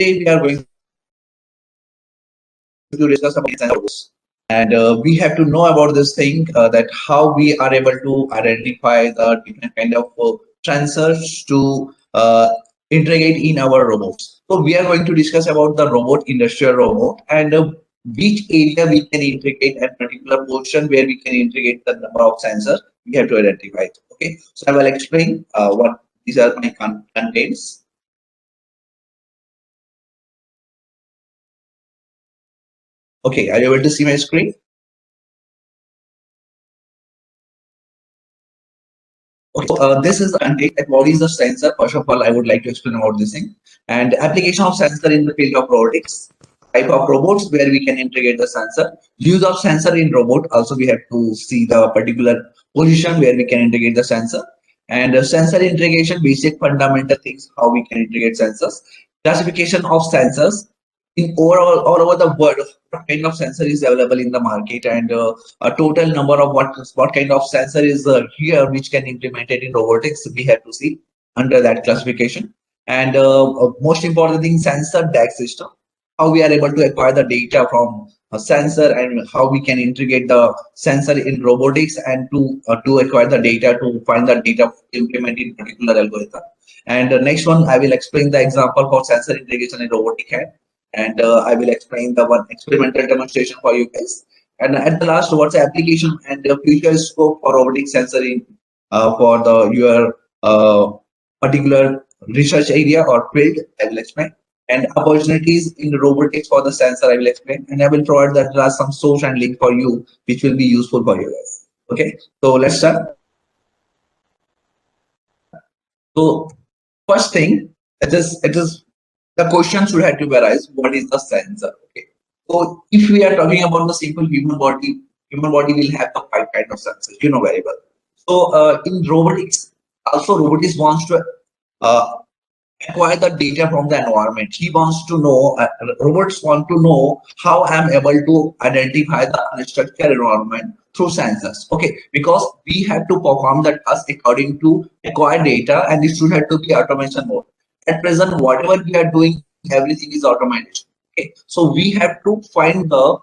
Today we are going to discuss about sensors, and we have to know about this thing that how we are able to identify the different kind of sensors to integrate in our robots. So we are going to discuss about the robot, industrial robot, and which area we can integrate and particular portion where we can integrate the number of sensors we have to identify. Okay, so I will explain what these are my contents. Okay, are you able to see my screen? Okay, so this is the content that what is the sensor. First of all, I would like to explain about this thing and application of sensor in the field of robotics, type of robots where we can integrate the sensor, use of sensor in robot. Also, we have to see the particular position where we can integrate the sensor and sensor integration, basic fundamental things how we can integrate sensors, classification of sensors in overall all over the world. What kind of sensor is available in the market and a total number of what kind of sensor is here which can implemented in robotics we have to see under that classification and most important thing sensor DAG system, how we are able to acquire the data from a sensor and how we can integrate the sensor in robotics and to acquire the data to find the data implement in particular algorithm. And next one I will explain the example for sensor integration in robotic hand and I will explain the one experimental demonstration for you guys. And at the last, what's the application and the future scope for robotic sensoring for the your particular research area or field? I will explain. And opportunities in robotics for the sensor, I will explain. And I will provide that there are some source and link for you, which will be useful for you guys. Okay, so let's start. So first thing, it is the question should have to arise, what is the sensor? Okay, so if we are talking about the simple human body will have the five kind of sensors, you know very well. So in robotics, also robotics wants to uh, acquire the data from the environment. He wants to know, robots want to know how I'm able to identify the unstructured environment through sensors. Okay, because we have to perform the task according to acquire data and it should have to be automation mode. At present, whatever we are doing, everything is automated. Okay, so we have to find the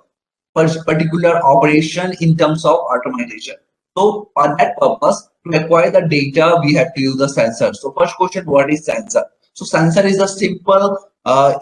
particular operation in terms of automation. So for that purpose, to acquire the data, we have to use the sensor. So first question, what is sensor? So sensor is a simple,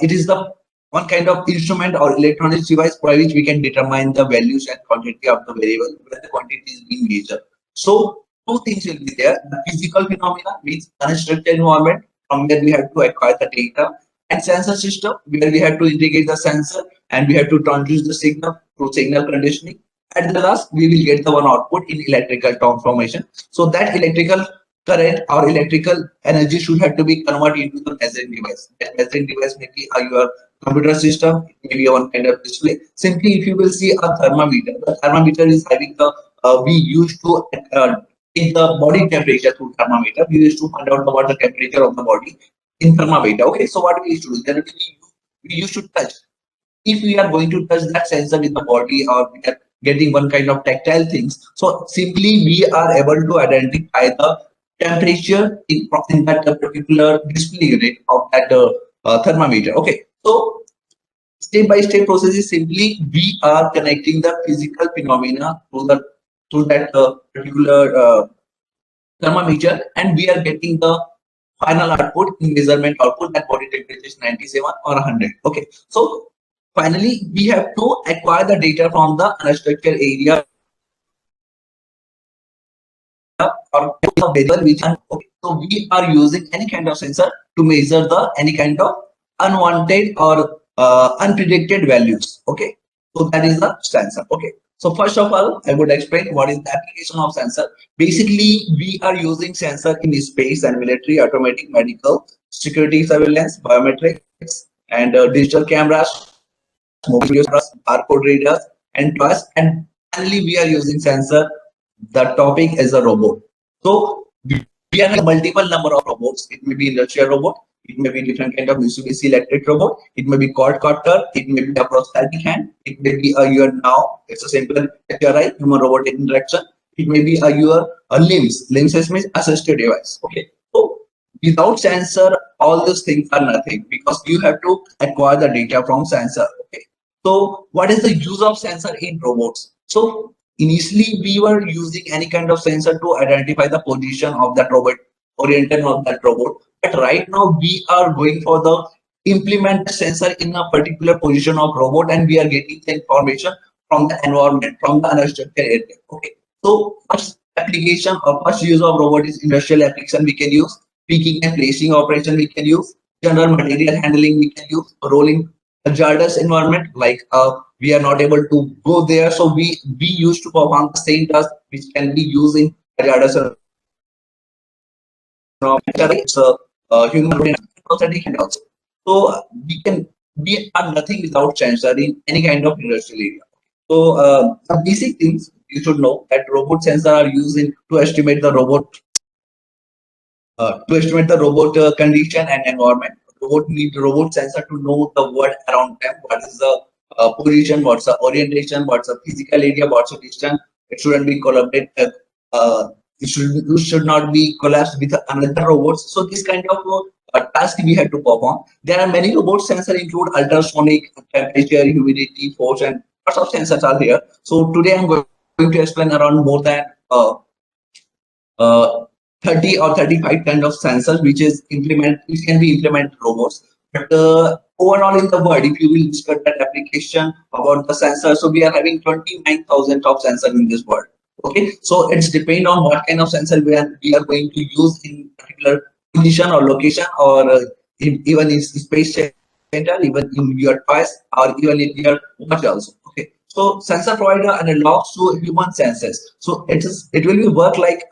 it is the one kind of instrument or electronic device by which we can determine the values and quantity of the variable when the quantity is being measured. So two things will be there: the physical phenomena, means unstructured environment, from where we have to acquire the data, and sensor system, where we have to integrate the sensor and we have to transduce the signal through signal conditioning. At the last, we will get the one output in electrical transformation. So that electrical current or electrical energy should have to be converted into the measuring device. That measuring device may be your computer system, it may be one kind of display. Simply, if you will see a thermometer, the thermometer is having the we used to take the body temperature through thermometer. We used to find out about the temperature of the body in thermometer. Okay, so what we used to do? Generally, we used to touch. If we are going to touch that sensor with the body or we are getting one kind of tactile things, so simply we are able to identify the temperature in that particular display unit of that thermometer. Okay, so step by step process is simply we are connecting the physical phenomena to that particular thermometer and we are getting the final output in measurement output that body temperature is 97 or 100. Okay, so finally we have to acquire the data from the unstructured area or variable which okay. So we are using any kind of sensor to measure the any kind of unwanted or unpredicted values. Okay, so that is the sensor. Okay, so first of all I would explain what is the application of sensor. Basically we are using sensor in space and military, automatic, medical, security, surveillance, biometrics, and digital cameras, mobile cameras, barcode readers, and toys. And finally we are using sensor. The topic is a robot. So we are multiple number of robots. It may be industrial robot, it may be different kind of Mitsubishi electric robot, it may be quadcopter, it may be a prosthetic hand, it may be a your now it's a simple HRI, human robot interaction, it may be a your limbs. Limbs means assisted device. Okay, so without sensor, all these things are nothing because you have to acquire the data from sensor. Okay. So what is the use of sensor in robots? So initially we were using any kind of sensor to identify the position of that robot, orientation of that robot. But right now we are going for the implement sensor in a particular position of robot, and we are getting the information from the environment, from the unstructured area. Okay. So first application or first use of robot is industrial application we can use, picking and placing operation we can use, general material handling we can use, rolling hazardous environment like we are not able to go there, so we used to perform the same task which can be used in hazardous it's a human brain and also. So we are nothing without sensor in any kind of industrial area. So some basic things you should know that robot sensor are used in to estimate the robot condition and environment. Robot need robot sensor to know the world around them. What is the position? What's the orientation? What's the physical area? What's the distance? It shouldn't be collaborated. It should not be collapsed with another robots. So this kind of task we have to perform. There are many robot sensors include ultrasonic, temperature, humidity, force, and lots of sensors are here. So today I'm going to explain around more than uh, 30 or 35 kind of sensors which can be implemented robots. But overall in the world, if you will discuss that application about the sensor, so we are having 29,000 of sensors in this world. Okay, so it's depend on what kind of sensor we are going to use in particular position or location, or even in space center, even in your toys, or even in your watch also. Okay, so sensor provider analogs to human sensors. So it will be work like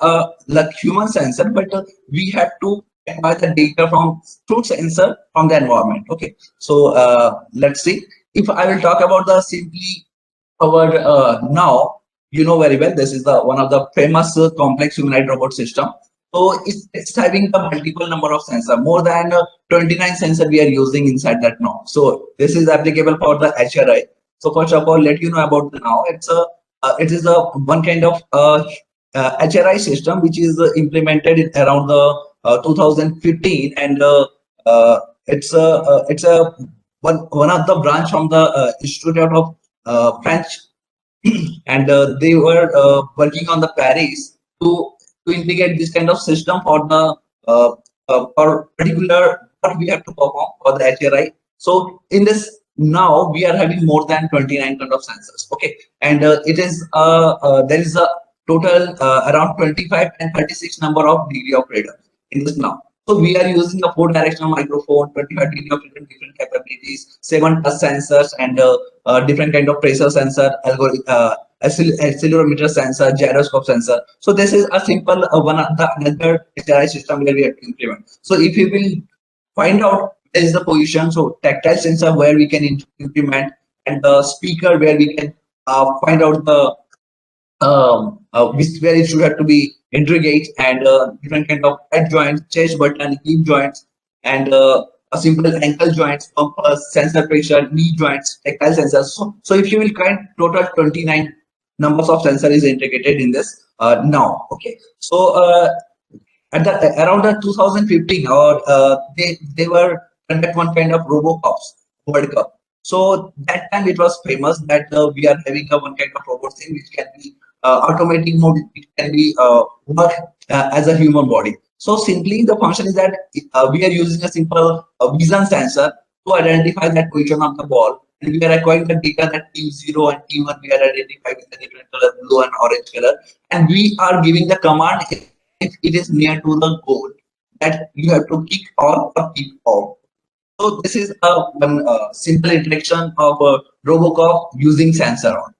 human sensor, but we have to acquire the data from through sensor from the environment. Okay, so let's see. If I will talk about the simply our now, you know very well, this is the one of the famous complex humanoid robot system. So it's having the multiple number of sensor, more than 29 sensor we are using inside that now. So this is applicable for the HRI. So first of all, let you know about the now. It is a one kind of HRI system which is implemented in around the 2015, and it's a one of the branch from the Institute of French, and they were working on the Paris to integrate this kind of system for the for particular what we have to perform for the HRI. So in this now we are having more than 29 kind of sensors. Okay, and it is there is a total around 25 and 36 number of degree of freedom in this now. So we are using a 4-directional microphone, 25 degree of freedom, different capabilities, 7 touch sensors, and different kind of pressure sensor, accelerometer sensor, gyroscope sensor. So this is a simple one of the another HRI system where we have to implement. So if you will find out there is the position, so tactile sensor where we can implement, and the speaker where we can find out the where it should have to be integrate, and different kind of head joints, chest button, hip joints, and a simple ankle joints, compass, sensor pressure, knee joints, tactile sensors. So if you will count total 29 numbers of sensor is integrated in this now. Okay, so at the around the 2015, or they were conduct one kind of RoboCups World Cup. So that time it was famous that we are having a one kind of robot thing which can be automatic mode, it can be work as a human body. So simply the function is that we are using a simple vision sensor to identify that position of the ball, and we are acquiring the data that team 0 and team 1 we are identifying with the different color, blue and orange color, and we are giving the command if it is near to the goal that you have to kick or kick off. So this is one simple introduction of RoboCop using sensor on.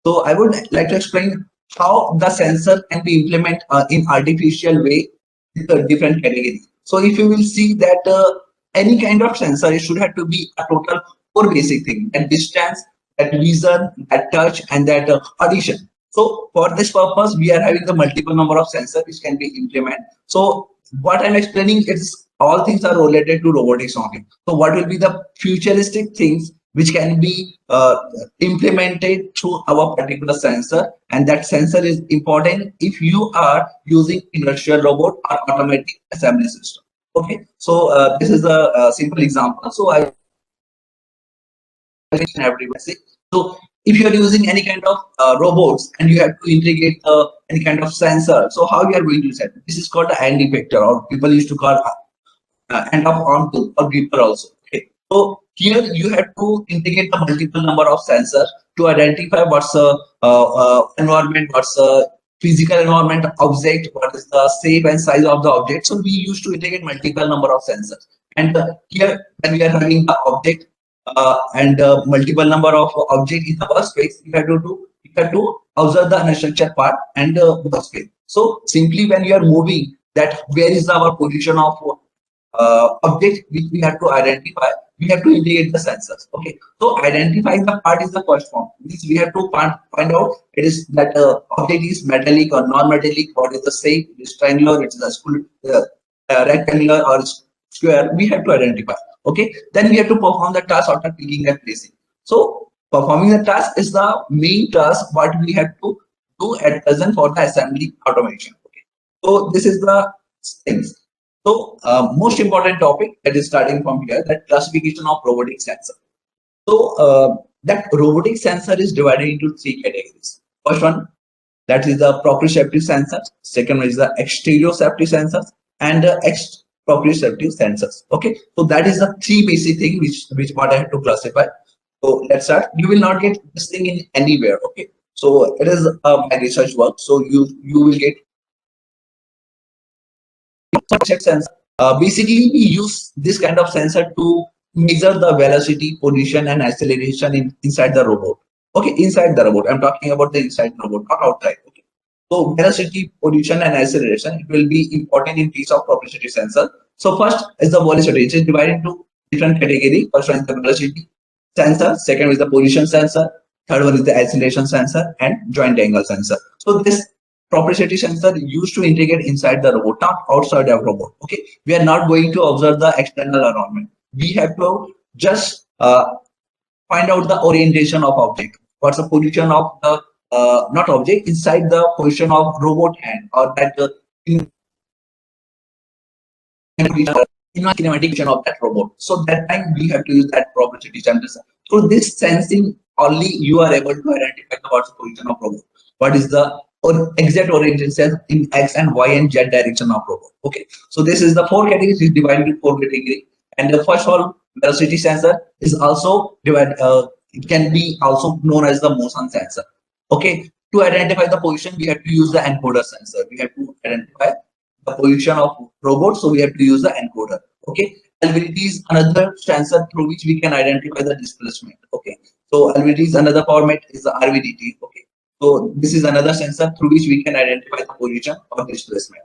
So I would like to explain how the sensor can be implemented in artificial way with a different category. So if you will see that any kind of sensor, it should have to be a total four basic thing: that distance, that vision, that touch, and that audition. So for this purpose, we are having the multiple number of sensors which can be implemented. So what I'm explaining is all things are related to robotics only. So what will be the futuristic things which can be implemented through our particular sensor, and that sensor is important if you are using industrial robot or automatic assembly system. Okay, so this is a simple example. So I everyone see. So if you are using any kind of robots and you have to integrate any kind of sensor, so how you are going to set? This is called the end effector, or people used to call end of on to or gripper also. Okay, so here you have to integrate the multiple number of sensors to identify what's the environment, what's the physical environment object, what is the shape and size of the object. So we used to integrate multiple number of sensors, and here when we are having the object and multiple number of object in the workspace, you have to observe the unstructured part and workspace. So simply when you are moving, that where is our position of object which we have to identify, we have to integrate the sensors. Okay, so identifying the part is the first form. Means we have to find out it is that object is metallic or non-metallic, what is the shape, it is triangular, it is a rectangular or square. We have to identify. Okay, then we have to perform the task after clicking and placing. So performing the task is the main task what we have to do at present for the assembly automation. Okay, so this is the things. So most important topic that is starting from here, that classification of robotic sensor. So that robotic sensor is divided into three categories. First one, that is the proprioceptive sensors. Second one is the exteroceptive sensors, and the proprioceptive sensors. Okay, so that is the three basic thing which what I have to classify. So let's start. You will not get this thing in anywhere. Okay, so it is my research work. So you will get sensor. Basically, we use this kind of sensor to measure the velocity, position, and acceleration inside the robot. Okay, inside the robot. I'm talking about the inside the robot, not outside. Okay. So velocity, position, and acceleration, it will be important in case of proprioceptive sensor. So first is the velocity. It is divided into different categories. First one is the velocity sensor. Second is the position sensor. Third one is the acceleration sensor and joint angle sensor. So this proprioceptive sensor used to integrate inside the robot, not outside the robot. Okay, we are not going to observe the external environment. We have to just find out the orientation of object. What's the position of the not object inside the position of robot hand, or that kinematic vision of that robot. So that time we have to use that proprioceptive sensor. So this sensing only you are able to identify the what's the position of robot. What is the exact orientation in X and Y and Z direction of robot. Okay, so this is the four categories is divided into four categories. And the first one, velocity sensor, is also divided. It can be also known as the motion sensor. Okay, to identify the position, we have to use the encoder sensor. We have to identify the position of robot, so we have to use the encoder. Okay, LVDT is another sensor through which we can identify the displacement. Okay, so LVDT is another format is the RVDT. Okay, so this is another sensor through which we can identify the position or displacement.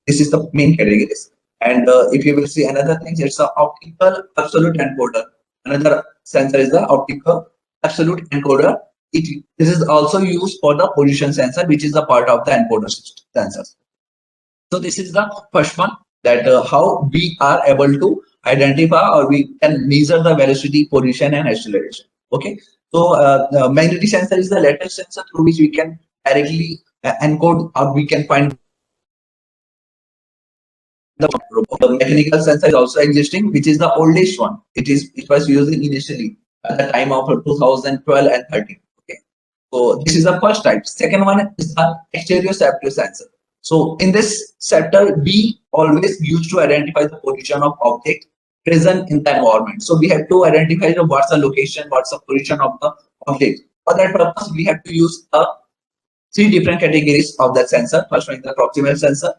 This is the main categories. And if you will see another thing, it's the optical absolute encoder. Another sensor is the optical absolute encoder. This is also used for the position sensor, which is a part of the encoder sensors. So this is the first one, that how we are able to identify or we can measure the velocity, position, and acceleration. Okay, so the magnetic sensor is the latest sensor through which we can directly encode, or we can find the mechanical sensor is also existing, which is the oldest one. It was used initially at the time of 2012 and 13. Okay, so this is the first type. Second one is the exteroceptive sensor. So in this sector, we always used to identify the position of object present in the environment. So we have to identify what's the location, what's the position of the object. For that purpose, we have to use three different categories of that sensor. First one is the proximal sensor.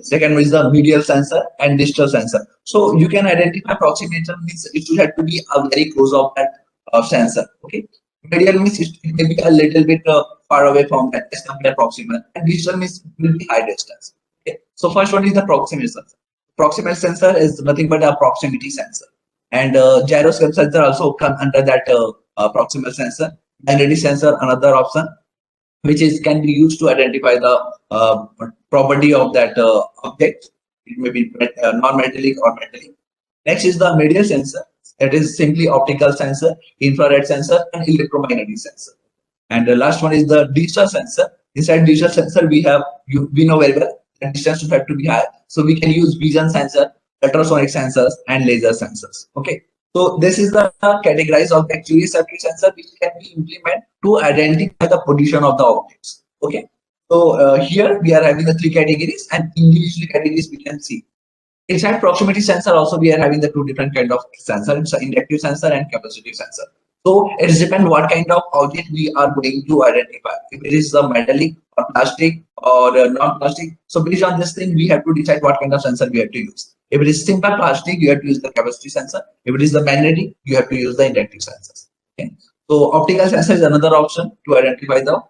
Second one is the medial sensor and distal sensor. So you can identify proximity means it should have to be a very close of that sensor. Okay, medial means it may be a little bit far away from that as compared to proximal, and distal means it will be high distance. Okay, so first one is the proximal sensor. Proximal sensor is nothing but a proximity sensor, and gyroscope sensor also come under that proximal sensor. Magnetic sensor, another option, which is can be used to identify the property of that object. It may be non-metallic or metallic. Next is the medial sensor. That is simply optical sensor, infrared sensor, and electromagnetic sensor. And the last one is the digital sensor. Inside digital sensor, we know very well the distance should have to be high. So we can use vision sensor ultrasonic sensors, and laser sensors. Okay, so this is the categorized of the actually sensor which can be implemented to identify the position of the objects. Okay, so here we are having the three categories, and individual categories we can see. Inside proximity sensor also we are having the two different kind of sensor. It's an inductive sensor and capacitive sensor. So it depends what kind of object we are going to identify. If it is a metallic or plastic or non-plastic. So based on this thing, we have to decide what kind of sensor we have to use. If it is simple plastic, you have to use the capacitive sensor. If it is the magnetic, you have to use the inductive sensors. Okay. So optical sensor is another option to identify the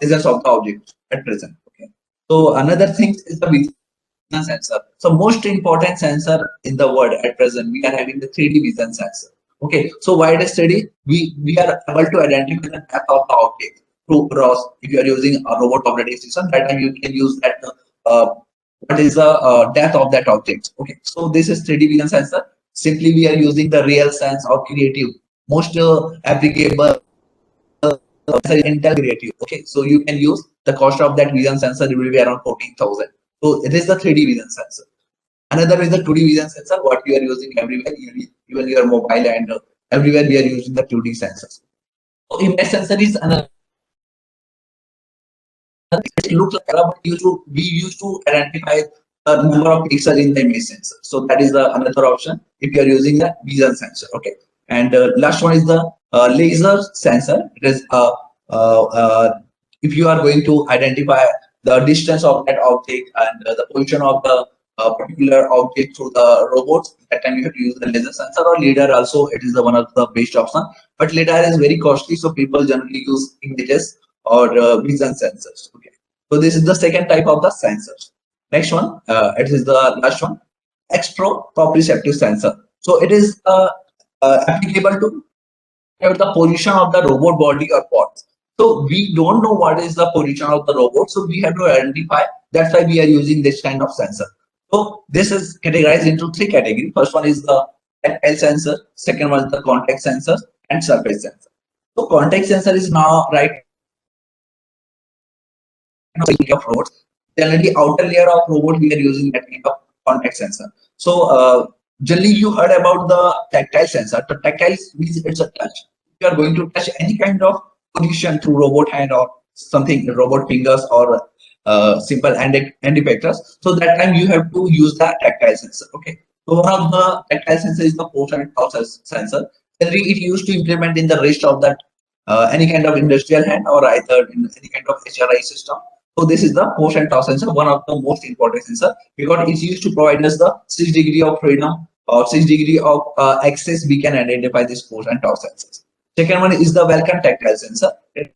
presence of the object at present. Okay. So another thing is the vision sensor. So most important sensor in the world at present, we are having the 3D vision sensor. Okay, so why it is 3D? We are able to identify the depth of the object through ROS. If you are using a robot operating system, that time you can use that. What is the depth of that object? Okay, so this is 3D vision sensor. Simply, we are using the RealSense or Creative. Most applicable Intel Creative. Okay, so you can use the cost of that vision sensor. It will be around 14,000. So it is the 3D vision sensor. Another is the 2D vision sensor, what we are using everywhere, even your mobile and everywhere we are using the 2D sensors. So image sensor is another. It looks like camera, but we used to identify the number of pixels in the image sensor. So that is the another option if you are using the vision sensor. Okay, and last one is the laser sensor. It is if you are going to identify the distance of that object and the position of the particular object through the robots, that time you have to use the laser sensor or lidar. Also, it is the one of the best option, but lidar is very costly, so people generally use images or vision sensors. Okay, so this is the second type of the sensors. Next one, it is the last one, extro-proprioceptive sensor. So it is applicable to the position of the robot body or parts. So we don't know what is the position of the robot, so we have to identify. That's why we are using this kind of sensor. So this is categorized into three categories. First one is the tactile sensor, second one is the contact sensor, and surface sensor. So contact sensor is now right of robots. Generally, outer layer of robot we are using that kind of contact sensor. So generally you heard about the tactile sensor. The tactile means it's a touch. If you are going to touch any kind of position through robot hand or something, robot fingers or simple hand effectors. So that time you have to use the tactile sensor. Okay. So one of the tactile sensor is the force and torque sensor. Generally, it used to implement in the rest of that any kind of industrial hand or either in any kind of HRI system. So this is the force and torque sensor, one of the most important sensor because it's used to provide us the 6 degree of freedom or 6 degree of access. We can identify this force and torque sensors. Second one is the Vulcan tactile sensor. It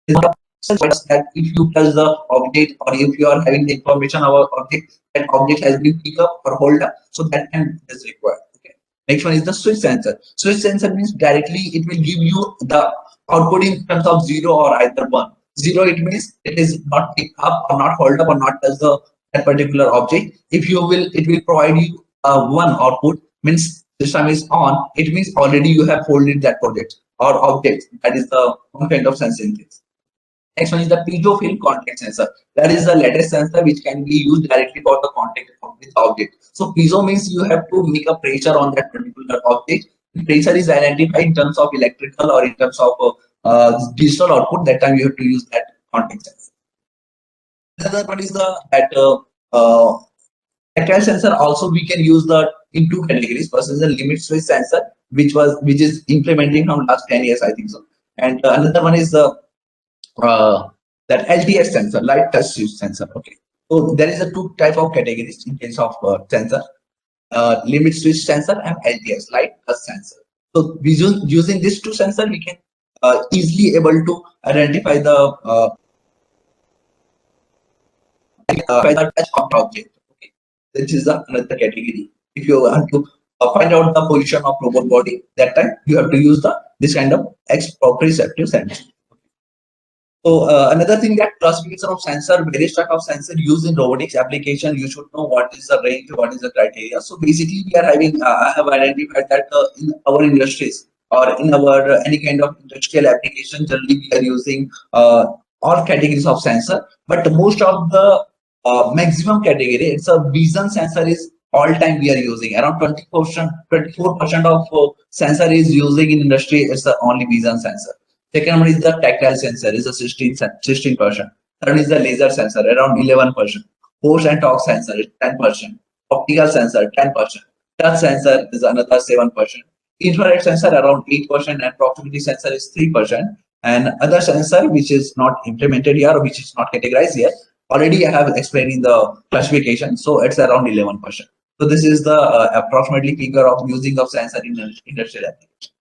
is that if you touch the object or if you are having the information about object, that object has been picked up or hold up, so that time is required. Okay. Next one is the switch sensor. Switch sensor means directly it will give you the output in terms of 0 or either 1. 0 it means it is not picked up or not hold up or not touch the that particular object. If you will, it will provide you 1 output means system is on. It means already you have holded that project or object. That is the one kind of sensing things. Next one is the piezo film contact sensor. That is the latest sensor which can be used directly for the contact of this object. So piezo means you have to make a pressure on that particular object. The pressure is identified in terms of electrical or in terms of digital output. That time you have to use that contact sensor. Another one is the tactile sensor. Also we can use the in two categories. First is the limit switch sensor, which is implementing from last 10 years, I think so. And another one is the that LTS sensor, light touch switch sensor. Okay, so there is a two type of categories in case of sensor, limit switch sensor and LTS, light touch sensor. So using these two sensor, we can easily able to identify the touch of the object. Okay, this is another category. If you want to find out the position of robot body, that time you have to use the this kind of proprioceptive sensor. So another thing that classification of sensor, various type of sensor used in robotics application, you should know what is the range, what is the criteria. So basically, we are having, I have identified that in our industries or in our any kind of industrial application, generally we are using all categories of sensor, but most of the maximum category. It's a vision sensor is all time we are using around 24% of sensor is using in industry. It's the only vision sensor. Second one is the tactile sensor is a 16%. Third is the laser sensor around 11%. Force and torque sensor is 10%. Optical sensor 10%. Touch sensor is another 7%. Infrared sensor around 8%, and proximity sensor is 3%. And other sensor which is not implemented here, which is not categorized here, already I have explained in the classification, so it's around 11%. So this is the approximately figure of using of sensor in industrial application.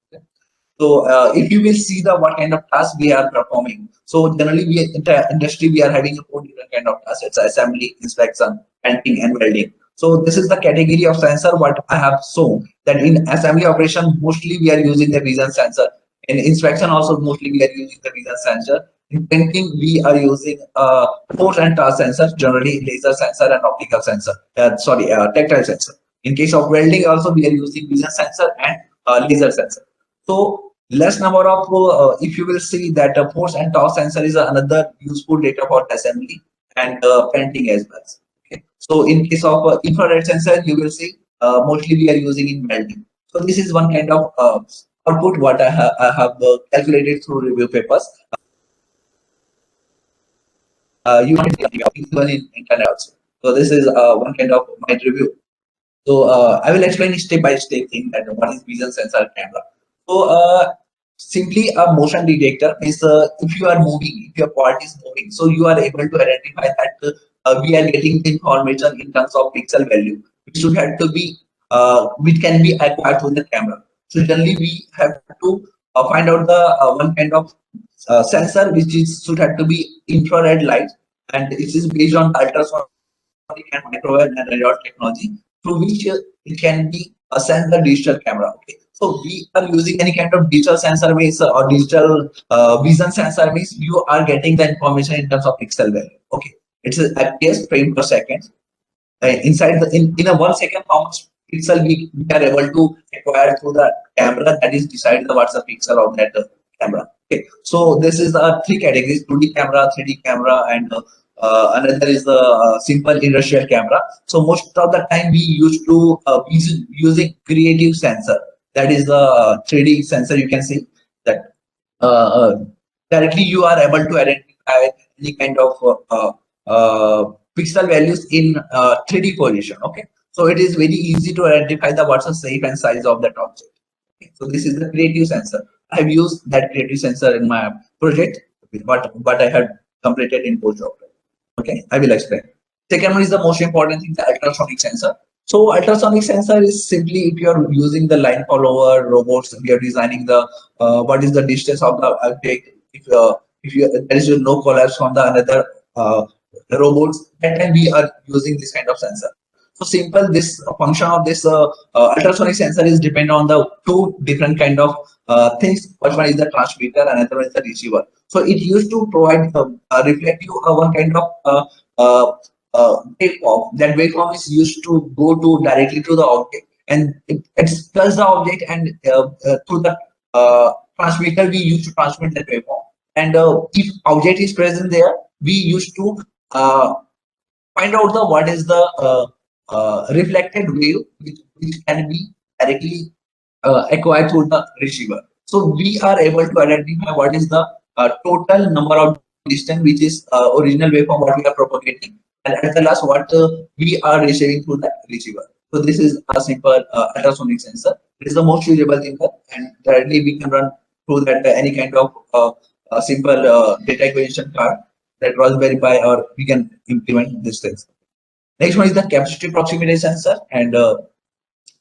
So if you will see the what kind of tasks we are performing. So generally we in the industry we are having a 4 different kind of tasks. It's assembly, inspection, painting, and welding. So this is the category of sensor what I have shown that in assembly operation mostly we are using the vision sensor. In inspection also mostly we are using the vision sensor. In painting we are using force and touch sensor, generally laser sensor and optical sensor. Tactile sensor. In case of welding also we are using vision sensor and laser sensor. So less number of, if you will see that force and torque sensor is another useful data for assembly and painting as well. Okay. So in case of infrared sensor, you will see mostly we are using in welding. So this is one kind of output what I have calculated through review papers. You can even in internet also. So this is one kind of my review. So I will explain step by step thing that what is vision sensor camera. So simply a motion detector is if you are moving, if your part is moving, so you are able to identify that we are getting the information in terms of pixel value, which should have to be which can be acquired through the camera. So generally we have to find out the one kind of sensor which is should have to be infrared light, and it is based on ultrasonic and microwave and radar technology through which it can be a sensor digital camera. Okay, so we are using any kind of digital sensor means or digital vision sensor means you are getting the information in terms of pixel value. Okay, it's a FPS frame per second. Inside the in a 1 second how much pixel we are able to acquire through the camera, that is decide the what's the pixel of that camera. Okay, so this is the three categories: 2D camera, 3D camera, and another is the simple industrial camera. So most of the time we used to using creative sensor, that is the 3D sensor. You can see that directly you are able to identify any kind of pixel values in 3D position. Okay, so it is very easy to identify the what's the shape and size of that object. Okay, so this is the creative sensor. I have used that creative sensor in my project, but I had completed in postdoctoral. Okay, I will explain. Second one is the most important thing, the ultrasonic sensor. So ultrasonic sensor is simply if you are using the line follower robots, we are designing the what is the distance of the object. If you there is no collapse from the another robots, that time we are using this kind of sensor. So simple, this function of this ultrasonic sensor is depend on the two different kind of things. First one is the transmitter, another one is the receiver. So it used to provide reflective one kind of waveform. That waveform is used to go to directly to the object, and it touches the object, and through the transmitter we used to transmit that waveform. And if object is present there, we used to find out the what is the reflected wave which can be directly acquired through the receiver. So we are able to identify what is the total number of distance which is original waveform what we are propagating, and at the last what we are receiving through the receiver. So this is a simple ultrasonic sensor. It is the most usable thing, and directly we can run through that any kind of simple data acquisition card that Raspberry Pi, or we can implement these things. Next one is the capacity proximity sensor, and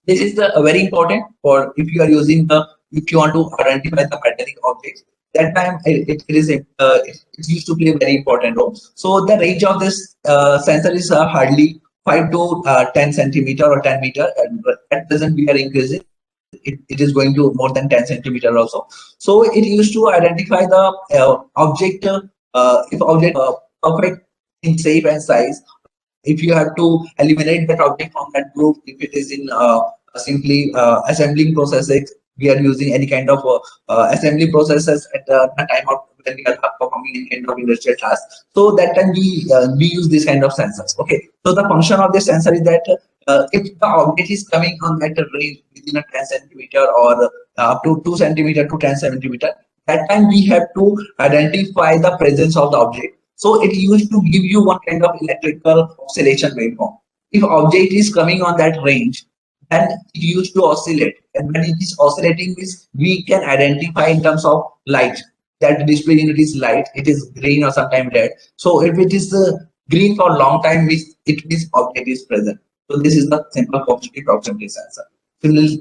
this is the very important for if you are using the if you want to identify the metallic objects. That time it used to play a very important role. So the range of this sensor is hardly 5 to 10 centimeter or 10 meter, and at present we are increasing. It is going to more than 10 centimeter also. So it used to identify the object if object perfect in shape and size. If you have to eliminate that object from that group, if it is in simply assembling processes, we are using any kind of assembly processes at the time of when we are performing any kind of industrial task. So that time we use this kind of sensors. Okay, so the function of this sensor is that if the object is coming on that range within a 10 centimeter or up to 2 centimeter to 10 centimeter, that time we have to identify the presence of the object. So it used to give you one kind of electrical oscillation waveform. If object is coming on that range, then it used to oscillate. And when it is oscillating, this we can identify in terms of light. That display unit is light, it is green or sometimes red. So if it is green for a long time, it means object is present. So this is the simple proximity sensor.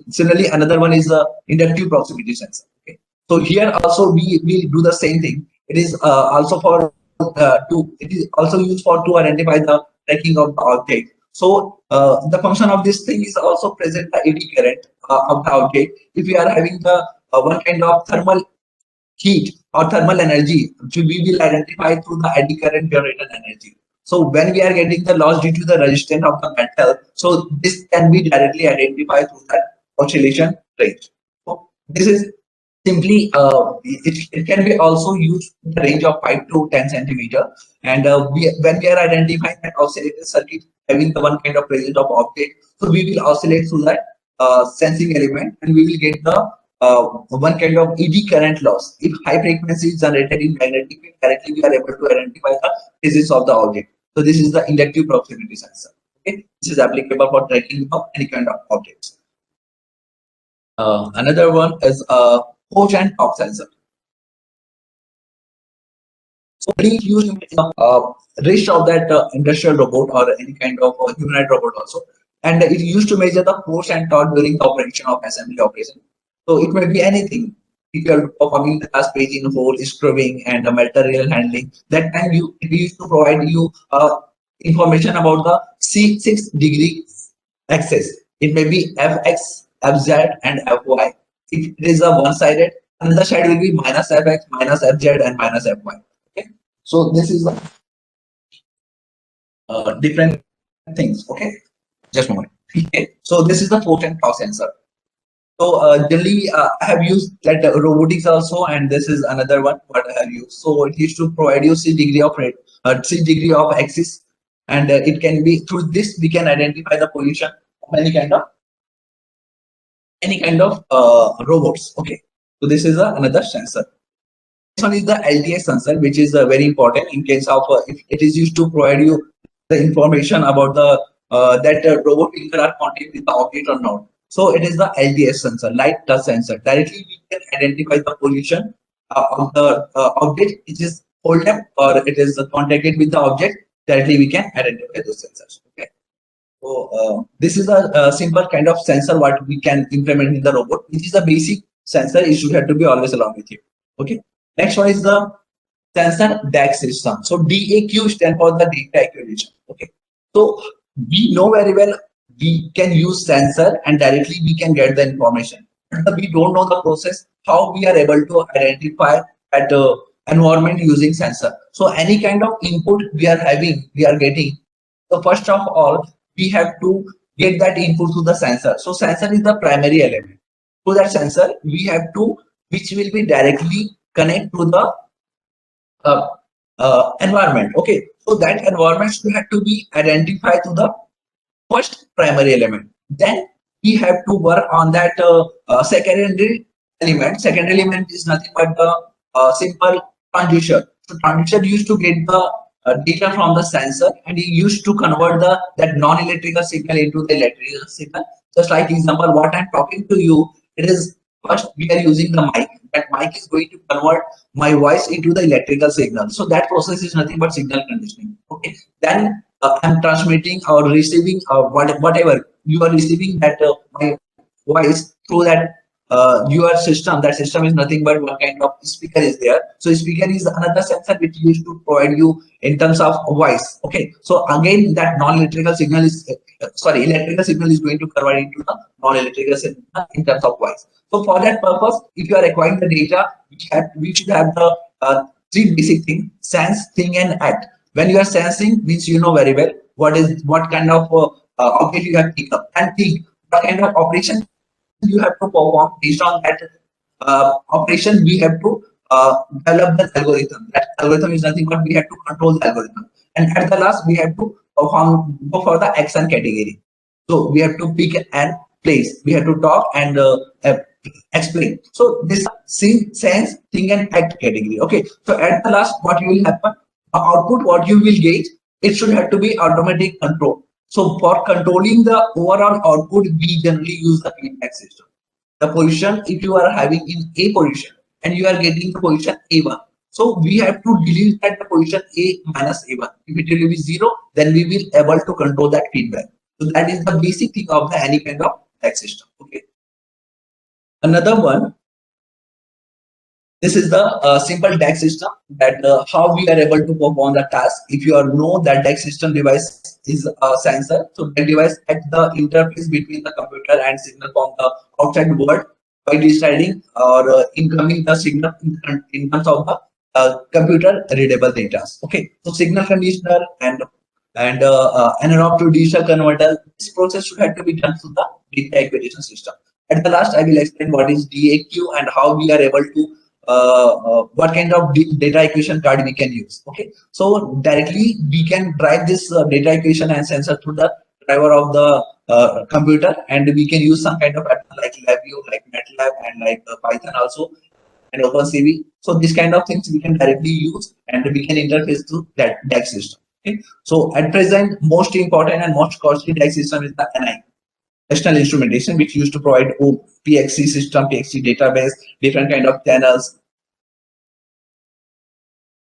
Similarly, another one is the inductive proximity sensor. Okay. So here also we do the same thing. It is also for it is also used for to identify the tracking of the object. So the function of this thing is also present the eddy current of the object. If we are having the one kind of thermal heat or thermal energy, which we will identify through the eddy current generated energy. So when we are getting the loss due to the resistance of the metal, so this can be directly identified through that oscillation range. So this is simply it can be also used in the range of 5 to 10 centimeter. And when we are identifying that oscillator circuit having the one kind of presence of object, so we will oscillate through that sensing element, and we will get the one kind of eddy current loss. If high frequency is generated in magnetic field, directly we are able to identify the presence of the object. So this is the inductive proximity sensor. Okay, this is applicable for tracking of any kind of objects. Another one is force and torque sensor. So very huge wrist of that industrial robot or any kind of humanoid robot also, and it used to measure the force and torque during the operation of assembly operation. So it may be anything. If you are performing the task page in hole, screwing, and material handling, that time it used to provide you information about the 6 degree axis. It may be fx, fz, and fy. If it is a one-sided, another side will be minus fx, minus fz, and minus fy. Okay, so this is the different things. Okay, just a moment. Okay, so this is the force and torque sensor. So generally, I have used that robotics also, and this is another one what I have used. So it used to provide you 6 degree of rate, 6 degree of axis, and it can be through this we can identify the position of any kind of robots. Okay, so this is another sensor. This one is the LTS sensor, which is very important in case of if it is used to provide you the information about the that robot finger are contact with the object or not. So it is the LTS sensor, light touch sensor. Directly we can identify the position of the object which is hold up or it is contacted with the object. Directly we can identify those sensors. Okay. So this is a simple kind of sensor what we can implement in the robot, which is a basic sensor. It should have to be always along with you. Okay. Next one is the sensor DAQ system. So DAQ stands for the data acquisition. Okay. So we know very well we can use sensor and directly we can get the information. But we don't know the process how we are able to identify that environment using sensor. So any kind of input we are getting. So first of all, we have to get that input to the sensor. So sensor is the primary element. To that sensor, we have to, which will be directly connect to the environment. Okay, so that environment should have to be identified to the first primary element. Then we have to work on that secondary element. Secondary element is nothing but the simple transducer. So transducer used to get the data from the sensor, and he used to convert that non-electrical signal into the electrical signal. Just like example, what I'm talking to you, it is first we are using the mic. That mic is going to convert my voice into the electrical signal. So that process is nothing but signal conditioning. Okay. Then I'm transmitting or receiving whatever you are receiving that my voice through that your system. That system is nothing but one kind of speaker is there. So speaker is another sensor which used to provide you in terms of voice. Okay. So again, that non-electrical signal is electrical signal is going to convert into the non-electrical signal in terms of voice. So for that purpose, if you are acquiring the data, we should have the 3 basic things: sense, think, and act. When you are sensing, means you know very well what kind of object you have picked up, and think what kind of operation you have to perform. Based on that operation, we have to develop the algorithm. That algorithm is nothing but we have to control the algorithm. And at the last, we have to go for the action category. So we have to pick and place. We have to talk and explain. So this sing, sense, think, and act category. Okay. So at the last, what you will happen? Output, what you will get, it should have to be automatic control. So for controlling the overall output, we generally use the feedback system. The position, if you are having in A position and you are getting the position A1, so we have to delete that the position A minus A1. If it will be 0, then we will able to control that feedback. So that is the basic thing of the any kind of tag system. Okay. Another one, this is the simple DAX system, that how we are able to perform the task. If you are know that DAX system device is a sensor, so that device at the interface between the computer and signal from the outside world by deciding or incoming the signal in terms of the computer readable data. Okay, so signal conditioner and analog to digital converter. This process should have to be done through the data acquisition system. At the last, I will explain what is DAQ and how we are able to what kind of data acquisition card we can use. Okay, so directly we can drive this data acquisition and sensor through the driver of the computer, and we can use some kind of like LabVIEW, like MATLAB, and like Python also, and OpenCV. So this kind of things we can directly use, and we can interface to that DAC system. Okay, so at present, most important and most costly DAC system is the NI. National Instrumentation, which used to provide PXC system, PXC database, different kind of channels.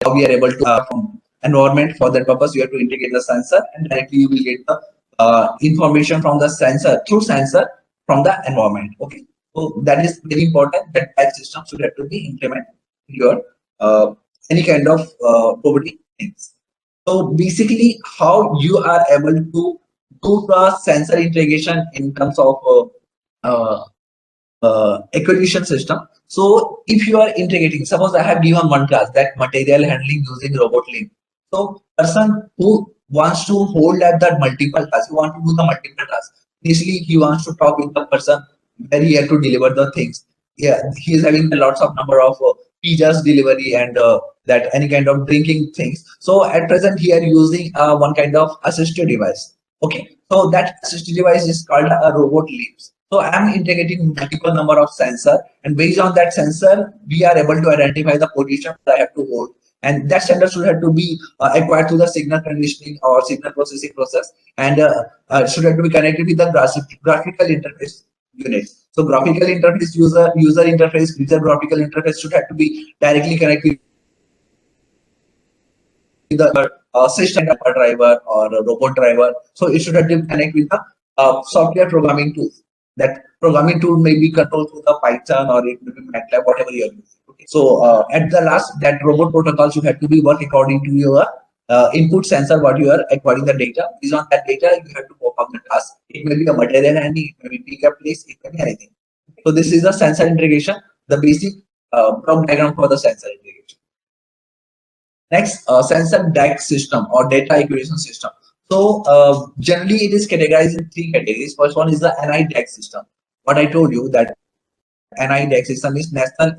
How we are able to from environment. For that purpose, you have to integrate the sensor, and directly you will get the information from the sensor through sensor from the environment. Okay, so that is very important. That system should have to be implemented in your any kind of property things. So basically, how you are able to do the sensor integration in terms of acquisition system. So if you are integrating, suppose I have given one class, that material handling using robot link. So person who wants to hold at that multiple tasks, he wants to do the multiple tasks. Initially, he wants to talk with the person where he has to deliver the things. Yeah, he is having a lots of number of pizzas delivery and that any kind of drinking things. So at present, he are using one kind of assisted device. Okay, so that assisted device is called a robot leaves. So I'm integrating multiple number of sensor, and based on that sensor, we are able to identify the position that I have to hold. And that sensor should have to be acquired through the signal conditioning or signal processing process, and should have to be connected with the graphical interface unit. So graphical interface user interface, user graphical interface should have to be directly connected with the system driver or a robot driver. So it should have to connect with the software programming tool. That programming tool may be controlled through the Python or it may be MATLAB, whatever you are using. Okay. So at the last, that robot protocol should have to be work according to your input sensor, what you are acquiring the data. Based on that data, you have to perform the task. It may be a material handling, it may be pick up place, it may be anything. So this is the sensor integration, the basic block diagram for the sensor integration. Next, sensor DAC system or data acquisition system. So generally it is categorized in three categories. First one is the NI DAC system. What I told you, that NI DAC system is National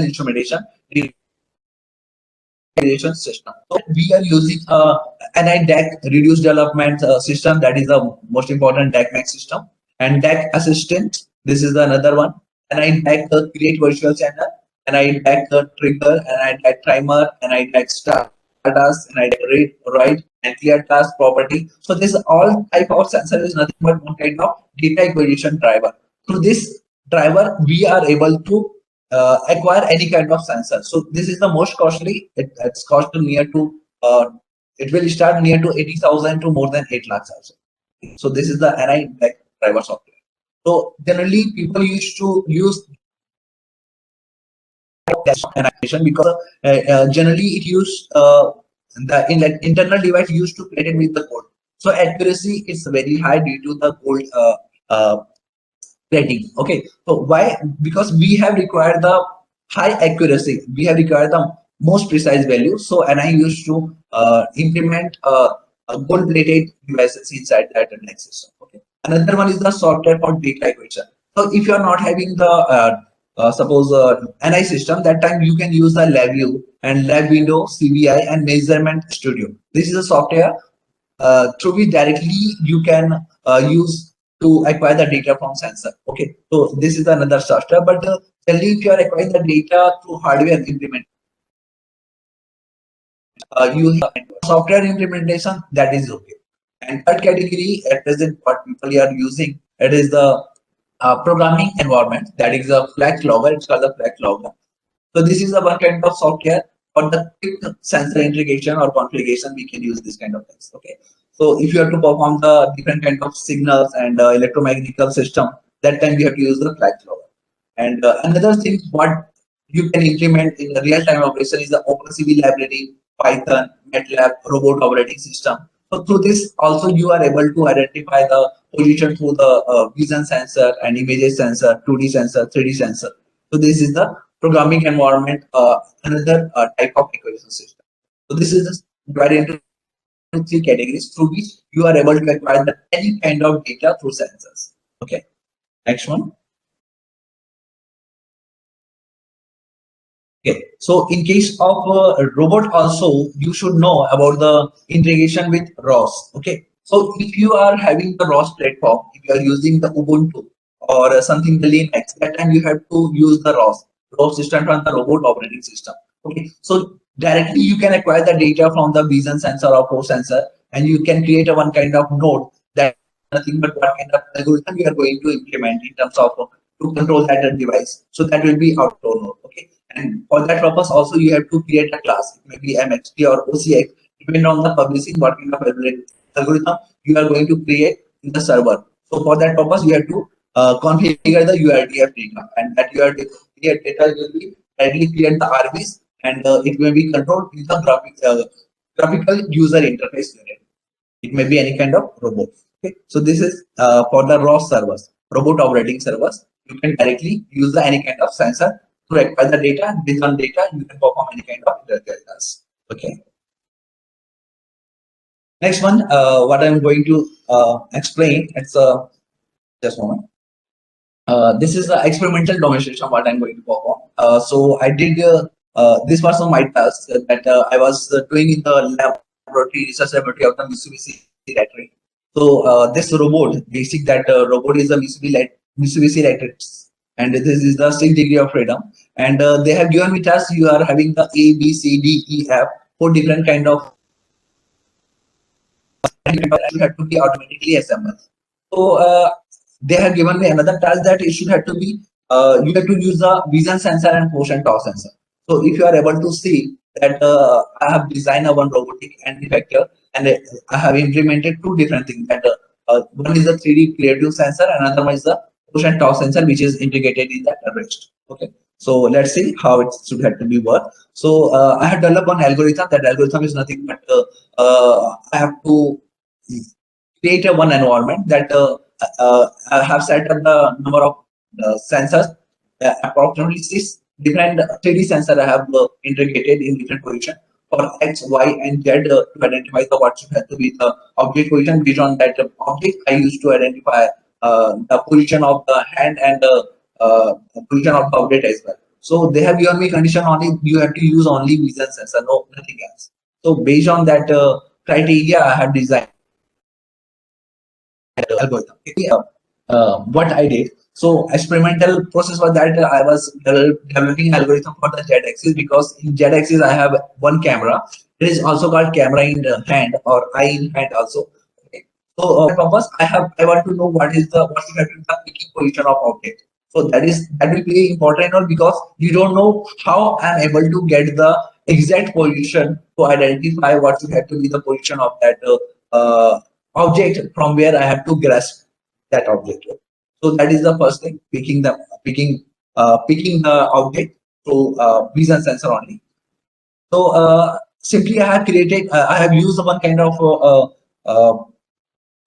Instrumentation system. So we are using NI DAC reduced development system, that is the most important DAC Max system, and DAC assistant. This is the another one. NI DAC create virtual channel, NI DAC trigger, NI DAC timer, NI DAC start task, NI DAC read, write, and clear task property. So this all type of sensor is nothing but one kind of data acquisition driver. Through this driver, we are able to acquire any kind of sensor. So this is the most costly. It's cost near to it will start near to 80,000 to more than 8 lakhs also. So this is the NI DAC driver software. So generally people used to use because generally it used the internal device used to create it with the code. So accuracy is very high due to the code rating. Okay, so why? Because we have required the high accuracy, we have required the most precise value. So and I used to implement a gold plated devices inside that next system. Okay, another one is the software for data acquisition. So if you are not having the suppose NI system, that time you can use the LabVIEW and LabWindow, CVI, and Measurement Studio. This is a software through which directly you can use to acquire the data from sensor. Okay, so this is another software, but generally if you are acquiring the data through hardware implement, you have software implementation, that is okay. And third category at present what people are using, it is the programming environment, that is a Flex Logger. It's called the Flex Logger. So this is the one kind of software for the quick sensor integration or configuration. We can use this kind of things. Okay. So if you have to perform the different kind of signals and electromagnetic system, that time we have to use the Flex Logger. And another thing what you can implement in the real-time operation is the OpenCV library, Python, MATLAB, robot operating system. So through this also you are able to identify the position through the vision sensor and images sensor, 2D sensor, 3D sensor. So this is the programming environment, another type of acquisition system. So this is divided into three categories through which you are able to acquire any kind of data through sensors. Okay, next one. Okay, so in case of robot also, you should know about the integration with ROS. Okay, so if you are having the ROS platform, if you are using the Ubuntu or something the Linux, that time you have to use the ROS. ROS system from the robot operating system. Okay, so directly you can acquire the data from the vision sensor or force sensor, and you can create a one kind of node that nothing but what kind of algorithm you are going to implement in terms of to control that device. So that will be outdoor node. Okay, and for that purpose also you have to create a class, maybe MXP or OCX, depending on the publishing what kind of algorithm you are going to create in the server. So for that purpose you have to configure the URDF data, and that URDF data will be directly create the RBs, and it will be controlled with the graphical user interface unit. It may be any kind of robot. Okay, so this is for the ROS servers, robot operating servers. You can directly use the any kind of sensor to acquire the data, and based on data you can perform any kind of tasks. Okay. Next one, what I'm going to explain. It's just a moment. This is the experimental demonstration what I'm going to perform. So I did this was on my task that I was doing in the laboratory, research laboratory of the Mitsubishi Electric. So this robot, basic that robot is a Mitsubishi Electric, and this is the 6 degree of freedom. And they have given me task. You are having the A, B, C, D, E, F, 4 different kind of should have to be automatically assembled. So they have given me another task that it should have to be you have to use the vision sensor and motion torque sensor. So if you are able to see that I have designed a one robotic end effector, and I have implemented two different things. That one is the 3D creative sensor, another one is the motion torque sensor, which is integrated in that arrest. Okay. So let's see how it should have to be work. So I have developed one algorithm. That algorithm is nothing but I have to create a one environment that I have set up the number of sensors, approximately 6 different 3D sensors I have integrated in different position for X, Y, and Z to identify the what should have to be the object position. Based on that object, I used to identify the position of the hand and the position of the object as well. So they have given me condition only you have to use only vision sensor, no nothing else. So based on that criteria, I have designed algorithm. What I did. So experimental process was that I was developing algorithm for the Z-axis, because in Z-axis I have one camera. It is also called camera in the hand or eye in hand also. Okay. So purpose I want to know what is the what should have to be the picking position of object. So that will be important because you don't know how I'm able to get the exact position to identify what should have to be the position of that object from where I have to grasp that object. So that is the first thing, picking the object through vision sensor only. So simply I have used one kind of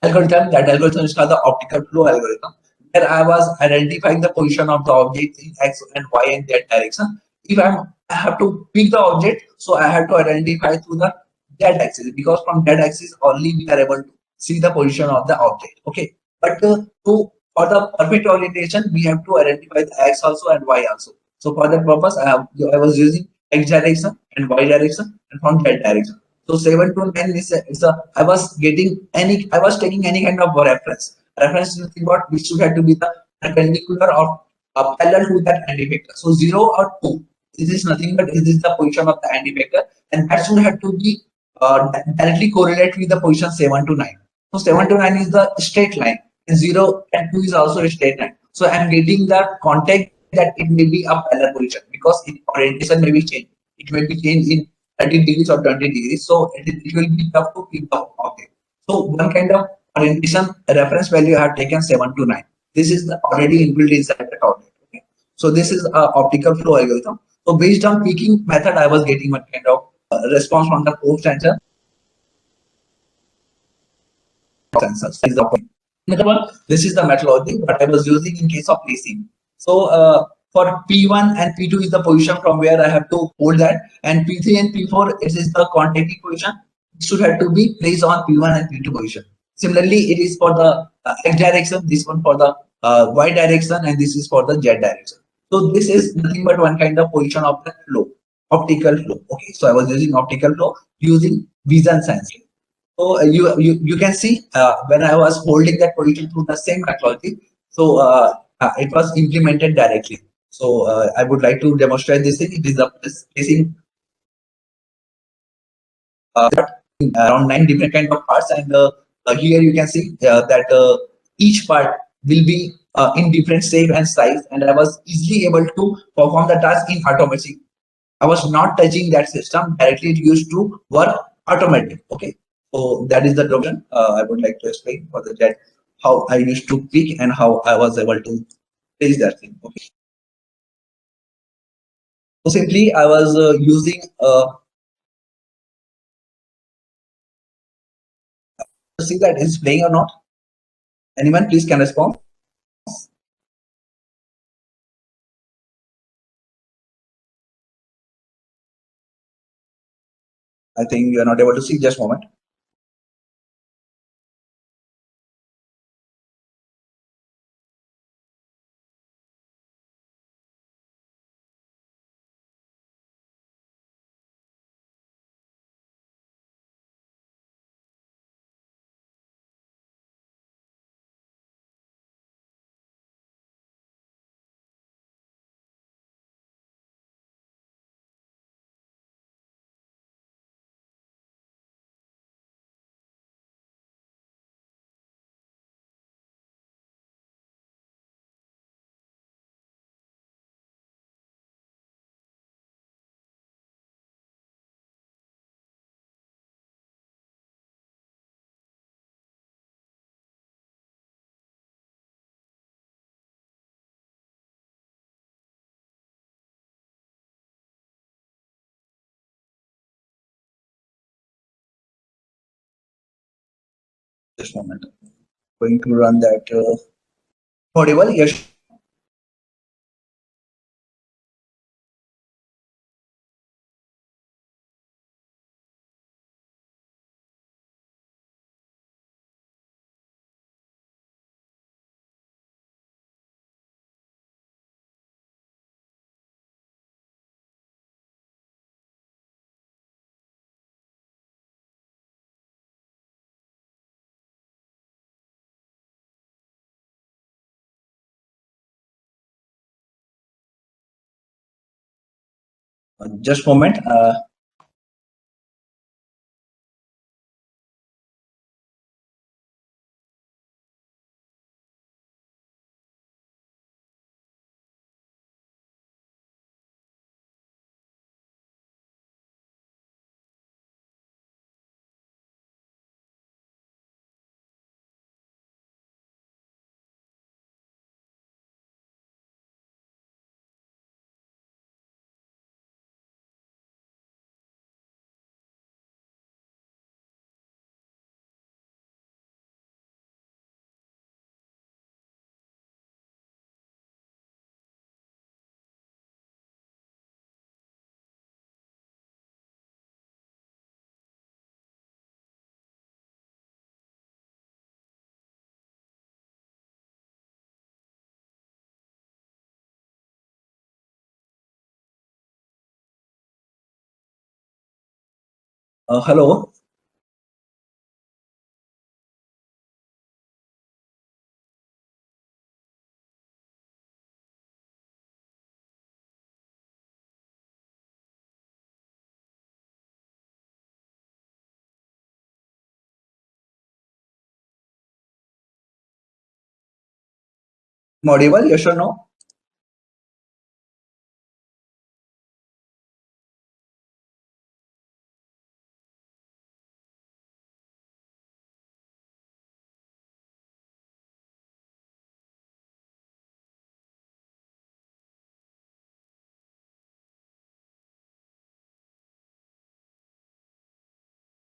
algorithm. That algorithm is called the optical flow algorithm, where I was identifying the position of the object in X and Y and Z direction. If I have to pick the object, so I have to identify through the Z axis, because from Z axis only we are able to see the position of the object. Okay, but to For the perfect orientation, we have to identify the x also and y also. So for that purpose, I was using x direction and y direction and from z direction. So 7 to 9 I was I was taking any kind of reference. Reference is nothing but which should have to be the perpendicular or parallel to that anti-vector. So 0 or 2. This is nothing but this is the position of the anti-vector, and that should have to be directly correlate with the position 7 to 9. So 7 to 9 is the straight line, and 0 and 2 is also a straight line. So I'm getting the contact that it may be a parallel position because its orientation may be changed. It may be changed in 30 degrees or 20 degrees. So it will be tough to keep the object. So one kind of orientation reference value I have taken 7 to 9. This is already inbuilt inside the object. Okay. So this is a optical flow algorithm. So based on peaking method, I was getting one kind of response from the post sensor sensors. Another one, this is the methodology what I was using in case of placing. So for P1 and P2 is the position from where I have to hold that, and P3 and P4 it is the contacting position. It should have to be placed on P1 and P2 position. Similarly, it is for the x direction, this one for the y direction, and this is for the z direction. So this is nothing but one kind of position of the flow, optical flow. Okay, so I was using optical flow using vision sensing. So you can see when I was holding that position through the same methodology, so it was implemented directly. So I would like to demonstrate this thing. It is a placing around 9 different kind of parts, and here you can see that each part will be in different shape and size, and I was easily able to perform the task in automatic. I was not touching that system directly. It used to work automatic. Okay, so that is the domain I would like to explain for the chat how I used to pick and how I was able to place that thing. Okay, so simply I was using see that is playing or not. Anyone please can respond. I think you are not able to see. Just a moment. Just a moment. Going to run that. Audible? Yes. Just a moment. Hello. I'm audible? Yes or no?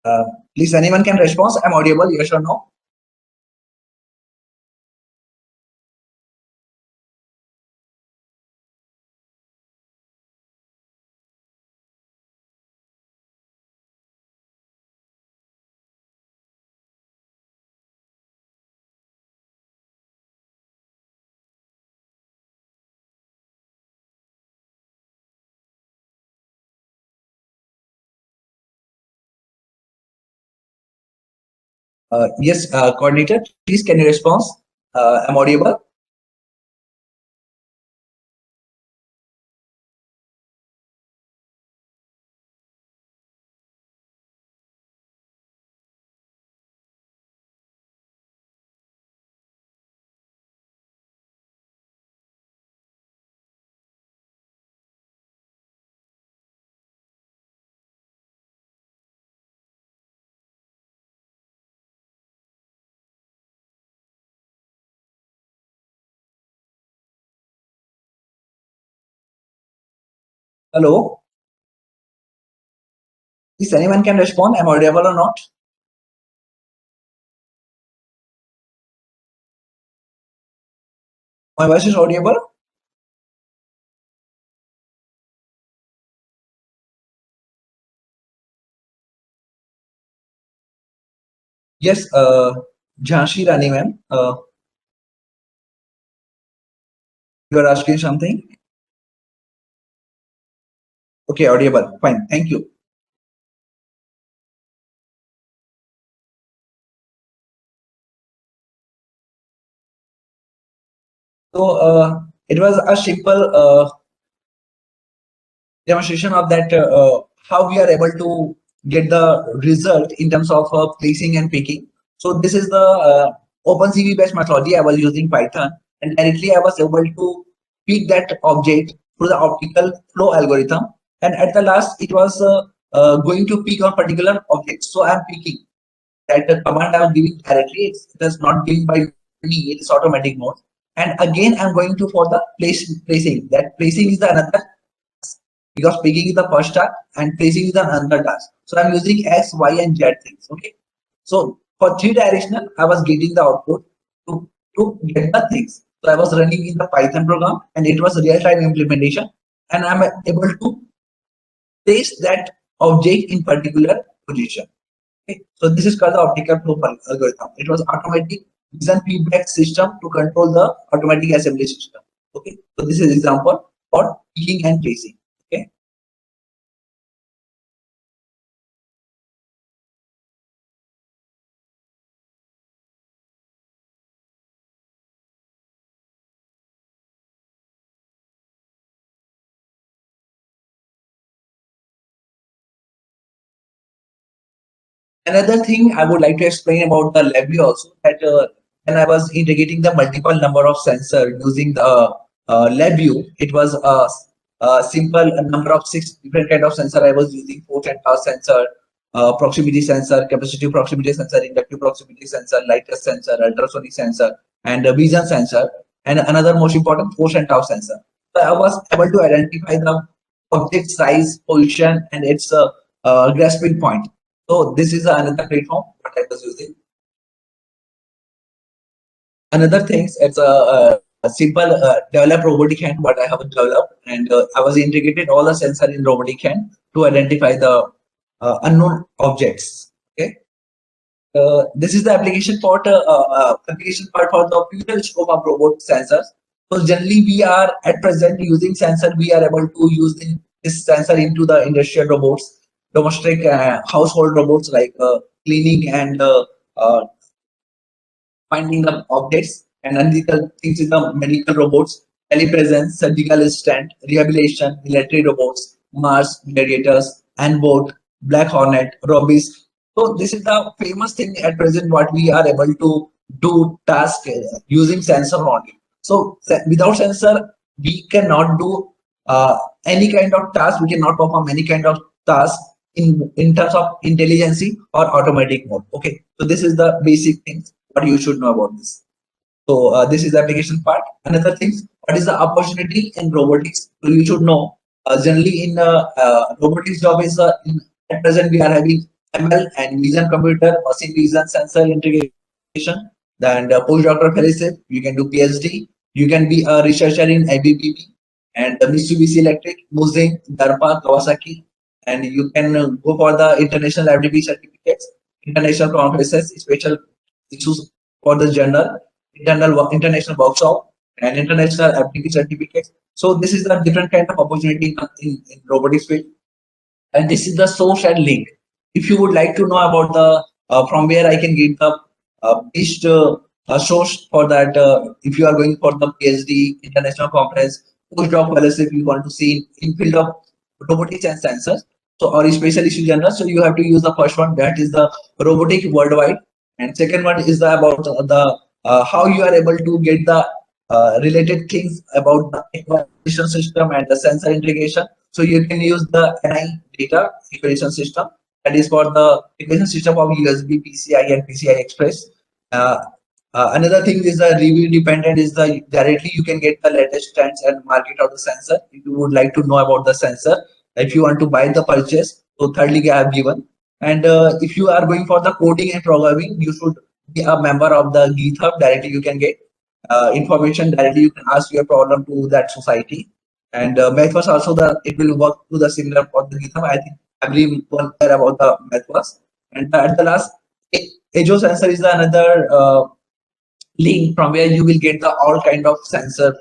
Uh, Please, anyone can respond. I'm audible? Yes or no? Yes, coordinator, please can you respond? I'm audible? Hello? Please, anyone can respond? I'm audible or not? My voice is audible? Yes, Jhansi Rani ma'am, you are asking something? Okay, audible. Fine, thank you. So it was a simple demonstration of that how we are able to get the result in terms of placing and picking. So this is the OpenCV based methodology. I was using Python, and directly I was able to pick that object through the optical flow algorithm. And at the last, it was going to pick a particular object. So I'm picking that the command I'm giving directly. It is not given by me. It is automatic mode. And again, I'm going to for the placing. That placing is the another because picking is the first task and placing is the another task. So I'm using X, Y, and Z things. Okay. So for three directional, I was getting the output to get the things. So I was running in the Python program and it was real time implementation, and I'm able to place that object in particular position. Okay. So this is called the optical flow algorithm. It was automatic vision feedback system to control the automatic assembly system. Okay. So this is example for picking and placing. Okay. Another thing I would like to explain about the LabVIEW also that when I was integrating the multiple number of sensor using the LabVIEW, it was a simple number of six different kind of sensor I was using: force and task sensor, proximity sensor, capacitive proximity sensor, inductive proximity sensor, light touch sensor, ultrasonic sensor, and vision sensor, and another most important force and task sensor. So I was able to identify the object size, position, and its grasping point. So this is another platform what I was using. Another thing, it's a simple develop robotic hand what I have developed, and I was integrated all the sensor in robotic hand to identify the unknown objects. Okay. This is the application part for the future scope of robot sensors. So generally, we are at present using sensor. We are able to use this sensor into the industrial robots. domestic household robots like cleaning and finding the objects, and analytical things in the medical robots, telepresence, surgical assistant, rehabilitation, military robots, Mars, gladiators, Anbot, Black Hornet, Robis. So this is the famous thing at present what we are able to do task using sensor only. So without sensor, we cannot do any kind of task. We cannot perform any kind of task in terms of intelligence or automatic mode. Okay, so this is the basic things what you should know about this. So this is the application part. Another thing, what is the opportunity in robotics? So you should know. Generally, in robotics job is at present we are having ML and vision computer, machine vision, sensor integration. Then postdoctoral fellowship, you can do PhD. You can be a researcher in IBBB and Mitsubishi Electric, Muzin, DARPA, Kawasaki, and you can go for the international FDP certificates, international conferences, special issues for the journal, international workshop, and international FDP certificates. So this is the different kind of opportunity in robotics field, and this is the source and link. If you would like to know about the from where I can get the best source for that, if you are going for the PhD, international conference, postdoc fellowship, you want to see in field of robotics and sensors, so or special issue journal. So you have to use the first one, that is the robotic worldwide, and second one is the about the how you are able to get the related things about the equalization system and the sensor integration. So you can use the NI data equalization system, that is for the equalization system of USB, PCI, and PCI Express. Uh, Another thing is the review dependent is the directly you can get the latest trends and market of the sensor. If you would like to know about the sensor, if you want to buy the purchase, so thirdly I have given. And if you are going for the coding and programming, you should be a member of the GitHub. Directly you can get information directly. You can ask your problem to that society. And Mathwas also the it will work to the similar for the GitHub. I think everyone care about the Mathwas. And at the last, Ejo sensor is the another link from where you will get the all kind of sensor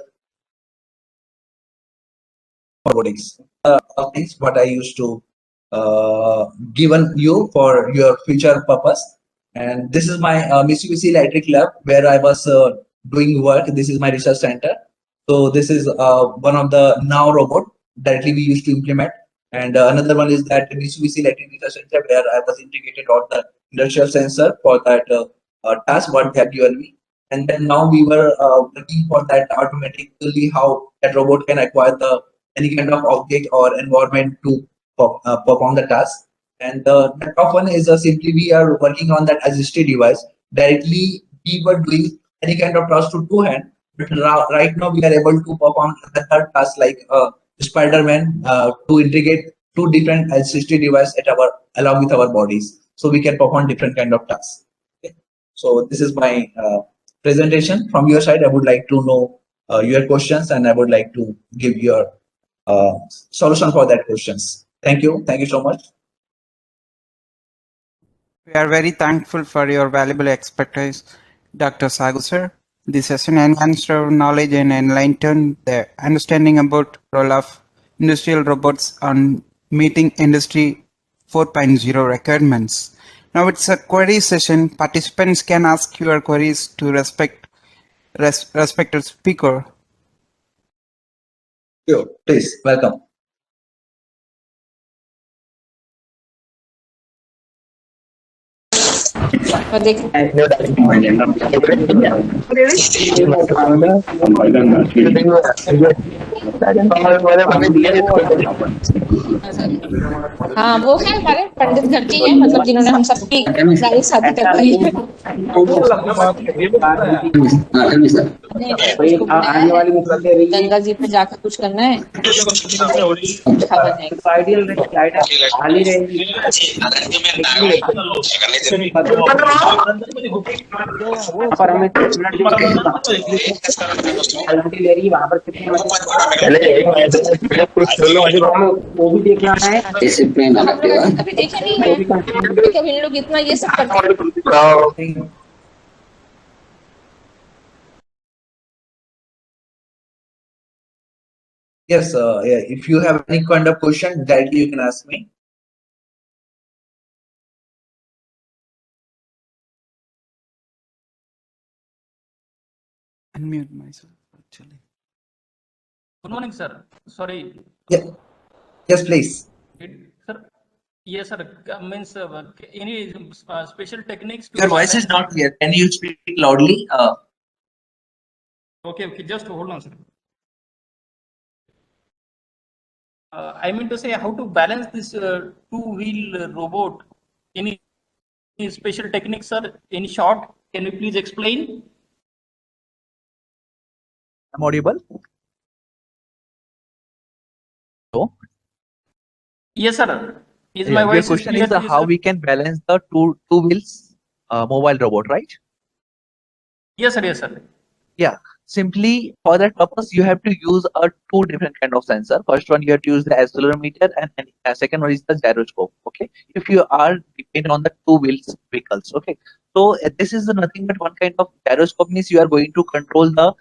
robotics. Things what I used to given you for your future purpose. And this is my Mitsubishi Electric Lab where I was doing work. This is my research center. So this is one of the now robot directly we used to implement. And another one is that Mitsubishi Electric Research Center where I was integrated all the industrial sensor for that task what they have given me. And then now we were looking for that automatically how that robot can acquire the any kind of object or environment to perform the task. And the top one is simply we are working on that assisted device. Directly we were doing any kind of task to two hand, but right now we are able to perform the third task like Spider-Man to integrate two different assisted device at our along with our bodies, so we can perform different kind of tasks. Okay. So this is my presentation. From your side, I would like to know your questions, and I would like to give your solution for that questions. Thank you. Thank you so much. We are very thankful for your valuable expertise, Dr. Sagu sir. This session enhanced our knowledge and enlightened the understanding about role of industrial robots on meeting industry 4.0 requirements. Now it's a query session. Participants can ask your queries to respected speaker. Sure, please welcome. हाँ वो है हमारे पंडित घर के हैं, मतलब जिन्होंने हम सबकी सारी शादी करवाई है। गंगा जी पे जाकर कुछ करना है, वो भी देखना है। अभी देखे नहीं है, कभी लोग इतना ये सब करते हैं। Yes, yeah, if you have any kind of question, directly you can ask me. unmute myself actually. Good morning, sir. Sorry. Yeah. Yes, please. Sir. Yes, sir. Means any special techniques to Your voice is balance- not clear. Can you speak loudly? Okay. Just hold on, sir. I mean to say how to balance this two-wheel robot. Any special techniques, sir? In short, can you please explain? I'm audible. So, Yes, sir. Is yeah, my your voice question clear is to you, how sir? we can balance the two wheels mobile robot, right? Yes, sir. Yes, sir. Yeah. Simply for that purpose, you have to use two different kind of sensor. First one, you have to use the accelerometer, and second one is the gyroscope. Okay. If you are dependent on the two wheels vehicles, okay. So this is nothing but one kind of gyroscope means you are going to control the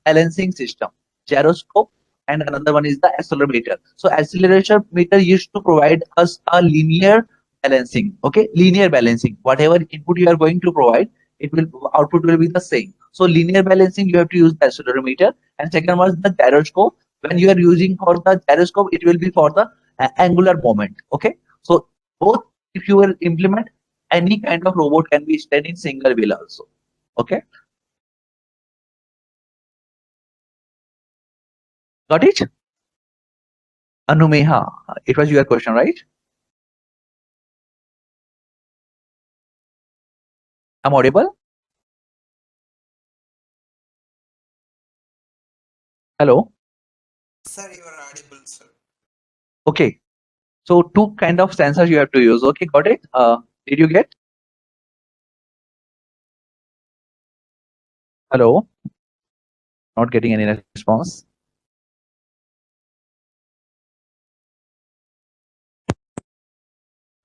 balancing system. Gyroscope, and another one is the accelerometer. So acceleration meter used to provide us a linear balancing. Okay, linear balancing. Whatever input you are going to provide, it will output will be the same. So linear balancing, you have to use the accelerometer, and second was the gyroscope. When you are using for the gyroscope, it will be for the angular moment. Okay, so both if you will implement any kind of robot can be stand in single wheel also. Okay, got it? Anumeha, it was your question, right? I'm audible. Hello. Sir, you are audible, sir. Okay. So two kind of sensors you have to use. Okay, got it? Did you get? Hello. Not getting any response.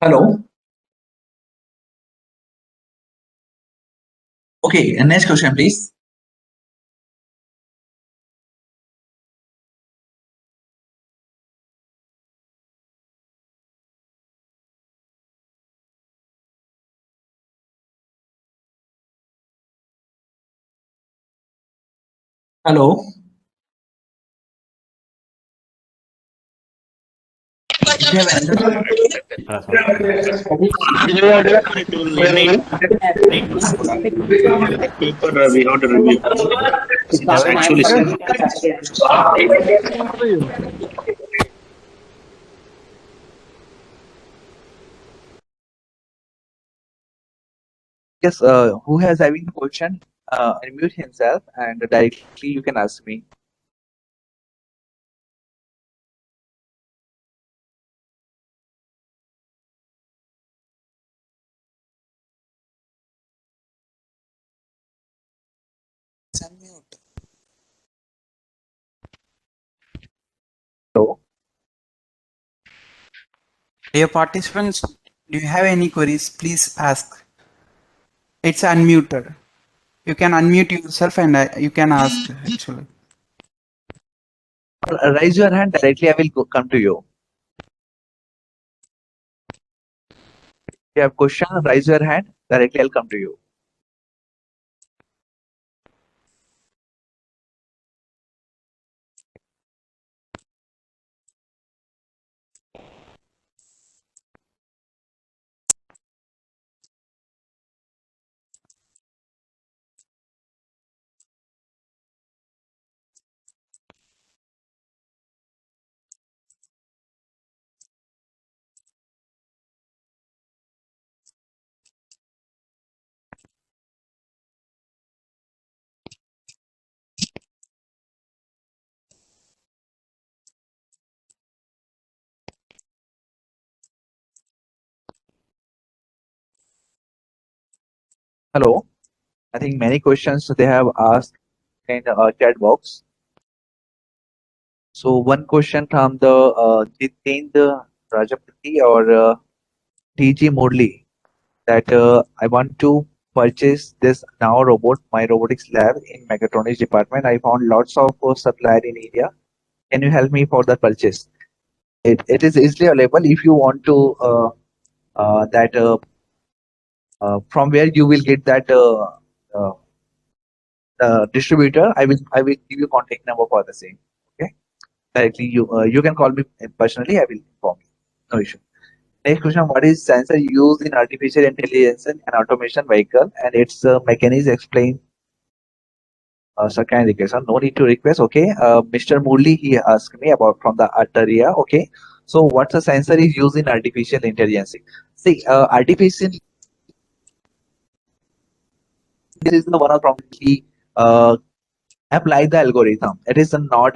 Hello. Okay, next question, please. Hello. If you have another- Paper we have to review. Yes, actually, sir. Yes, who has having a question, unmute himself and directly you can ask me. Unmute. Hello. Dear participants, do you have any queries? Please ask. It's unmuted. You can unmute yourself and you can ask actually. Raise your hand directly. I will come to you. If you have question, raise your hand directly. I'll come to you. Hello. I think many questions they have asked in chat box. So one question from the Jitendra Rajapati or TG Murli that I want to purchase this now robot, my robotics lab in mechatronics department. I found lots of supplier in India. Can you help me for the purchase? It is easily available if you want to from where you will get that distributor, I will give you contact number for the same. Okay, directly you can call me personally. I will inform you. No issue. Next question: what is sensor used in artificial intelligence and automation vehicle, and its mechanism explained? So can I request? No need to request. Okay. Mr. Murli, he asked me about from the area. Okay. So what's the sensor is used in artificial intelligence? See, artificial this is the one of probably apply the algorithm. It is not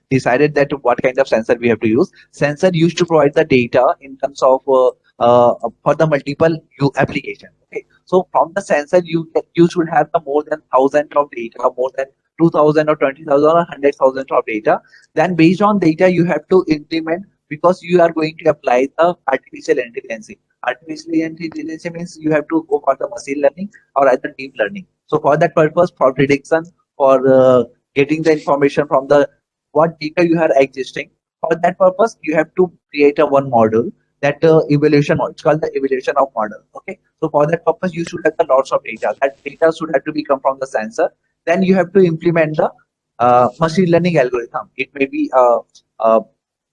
decided that what kind of sensor we have to use. Sensor used to provide the data in terms of for the multiple application. Okay, so from the sensor you should have the more than thousand of data, more than 2,000 or 20,000 or 100,000 of data. Then based on data you have to implement because you are going to apply the artificial intelligence. Artificial intelligence means you have to go for the machine learning or either deep learning. So for that purpose, for prediction, for getting the information from the what data you are existing. For that purpose, you have to create a one model that evaluation model. It's called the evaluation of model. Okay. So for that purpose, you should have the lots of data. That data should have to be come from the sensor. Then you have to implement the machine learning algorithm. It may be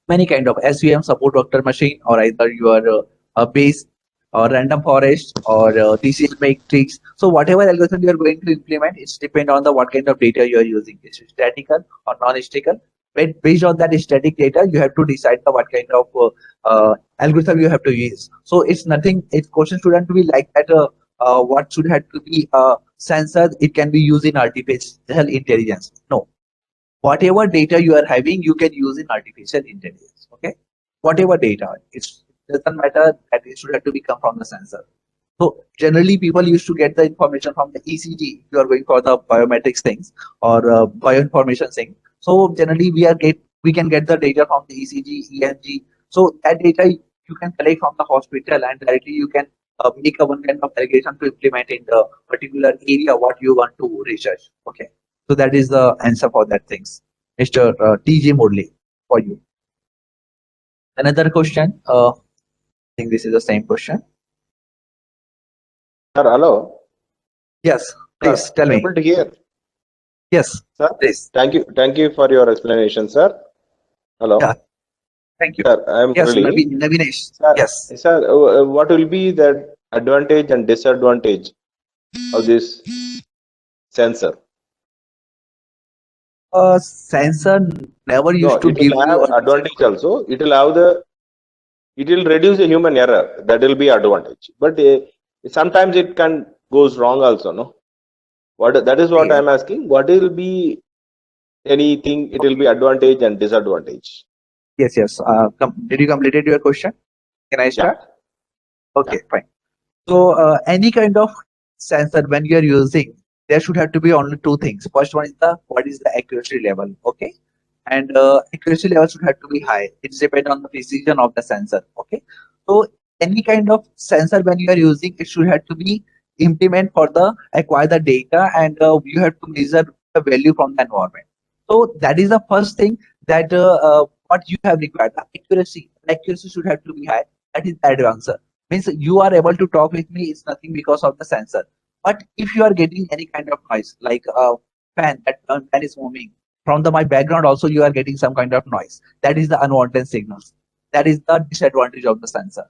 many kind of SVM support vector machine or either your base or random forest or TCL matrix. So whatever algorithm you are going to implement, it's depend on the what kind of data you are using. Is it statical or non-statical? Based on that static data, you have to decide the what kind of algorithm you have to use. So it's nothing. It's question shouldn't be like that. What should have to be censored? It can be used in artificial intelligence. No, whatever data you are having, you can use in artificial intelligence. Okay, whatever data, it doesn't matter that it should have to be come from the sensor. So generally, people used to get the information from the ECG. You are going for the biometrics things or bioinformation thing. So generally, we can get the data from the ECG, EMG. So that data you can collect from the hospital and directly you can make a one kind of algorithm to implement in the particular area what you want to research. Okay. So that is the answer for that things, Mr. TJ Murli, for you. Another question. I think this is the same question. Sir, hello. Yes, please tell me. Able to hear? Yes, Sir, please. thank you for your explanation, sir. Hello. Yeah. Thank you. Sir, I am Yes, Murali. Navinesh. Sir, Yes. Sir, what will be the advantage and disadvantage of this sensor? Sensor never No, used to it give will you have advantage also. It will reduce the human error. That will be advantage. But sometimes it can goes wrong also, no? That is what I am asking. What will be anything? It will be advantage and disadvantage. Yes, yes. Did you completed your question? Can I start? Okay, fine. So any kind of sensor when you are using, there should have to be only two things. First one is what is the accuracy level, okay, and accuracy level should have to be high. It's depend on the precision of the sensor, okay. So any kind of sensor when you are using, it should have to be implement for the acquire the data and you have to measure the value from the environment. So that is the first thing that what you have required. The accuracy should have to be high. That is the advanced. Means you are able to talk with me, it's nothing because of the sensor. But if you are getting any kind of noise like a fan, that fan is moving from my background, also you are getting some kind of noise, that is the unwanted signals. That is the disadvantage of the sensor.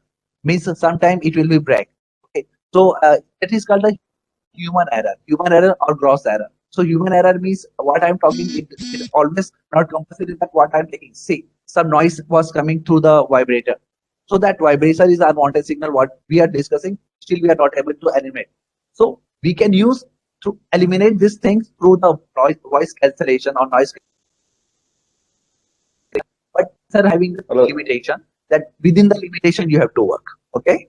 Means sometimes it will be break. Okay, so it is called the human error or gross error. So human error means what I'm talking, it always not compulsory that what I'm taking. See, some noise was coming through the vibrator. So that vibration is unwanted signal what we are discussing, still we are not able to eliminate. So we can use to eliminate these things through the voice cancellation or noise. But sir, having the Hello. limitation that within the limitation you have to work. Okay.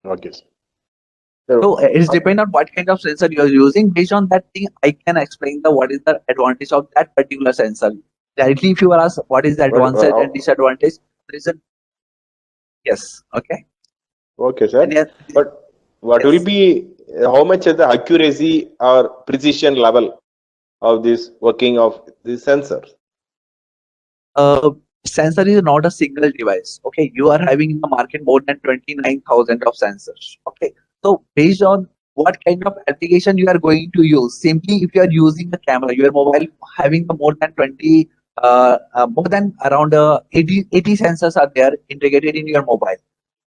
Okay, sir. So it's depend on what kind of sensor you are using. Based on that thing, I can explain what is the advantage of that particular sensor. Directly, if you are asked what is the advantage and disadvantage, there is a yes. Okay. Okay, sir. And But what will be how much is the accuracy or precision level of this working of this sensor? Sensor is not a single device. Okay, you are having in the market more than 29,000 of sensors. Okay, so based on what kind of application you are going to use. Simply, if you are using the camera, your mobile having the more than 20, more than around 80 sensors are there integrated in your mobile.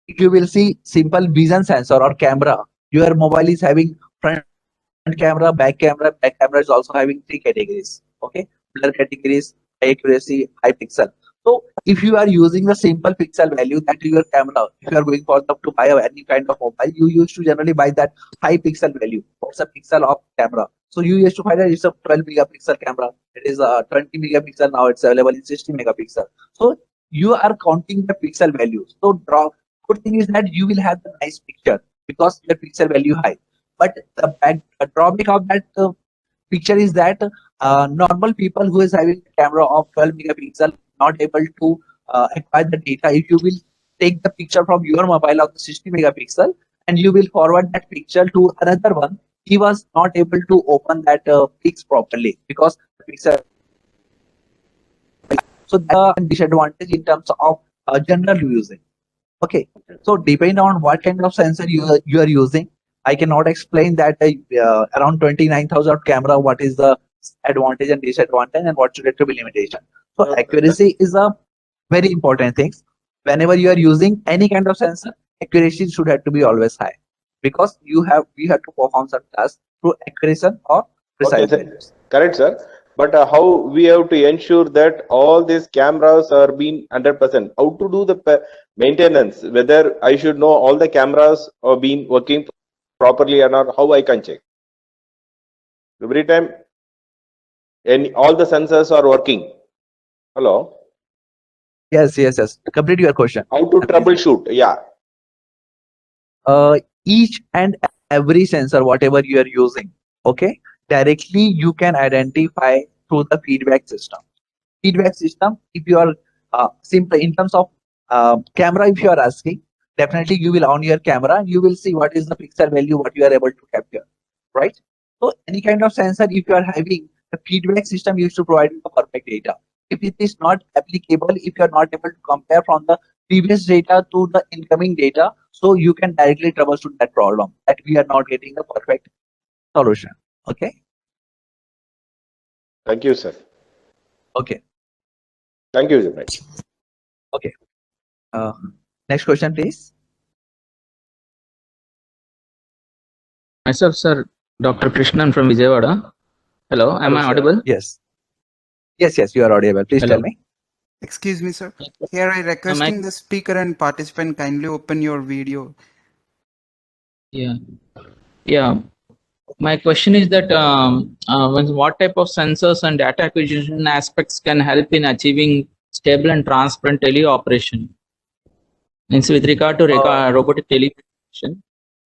If you will see simple vision sensor or camera, your mobile is having front camera, back camera. Back camera is also having 3 categories. Okay, blur categories, high accuracy, high pixel. So if you are using the simple pixel value that your camera, if you are going for to buy any kind of mobile, you used to generally buy that high pixel value. What's a pixel of camera? So you used to find that it's a 12 megapixel camera. It is a 20 megapixel, now it's available in 60 megapixel. So you are counting the pixel values. So good thing is that you will have the nice picture because your pixel value high. But the drawback of that picture is that normal people who is having a camera of 12 megapixel not able to acquire the data. If you will take the picture from your mobile of the 60 megapixel and you will forward that picture to another one, he was not able to open that pics properly because the pixel. So the disadvantage in terms of general using. Okay, so depending on what kind of sensor you are using, I cannot explain that around 29,000 camera, what is the advantage and disadvantage and what should it be limitation. So accuracy is a very important thing. Whenever you are using any kind of sensor, accuracy should have to be always high because we have to perform some tasks through accuracy or precise Okay, sir. values. Correct, sir. But how we have to ensure that all these cameras are being 100%? How to do the maintenance? Whether I should know all the cameras are being working properly or not? How I can check? Every time, and all the sensors are working. Hello. Yes. Complete your question. How to troubleshoot? Yeah. Each and every sensor, whatever you are using, okay, directly you can identify through the feedback system. Feedback system, if you are simple in terms of camera, if you are asking, definitely you will on your camera, you will see what is the pixel value, what you are able to capture, right? So any kind of sensor, if you are having the feedback system, you should provide the perfect data. If it is not applicable, if you are not able to compare from the previous data to the incoming data, so you can directly troubleshoot that problem that we are not getting the perfect solution. Okay. Thank you, sir. Okay. Thank you very much. Okay. Next question, please. Myself, sir, Dr. Krishnan from Vijayawada. Hello, am I Hello, sir. audible? Yes. Yes, you are audible. Please Hello. tell me. Excuse me, sir. Here I requesting the speaker and participant kindly open your video. Yeah. My question is that what type of sensors and data acquisition aspects can help in achieving stable and transparent teleoperation? Means with regard to robotic teleoperation.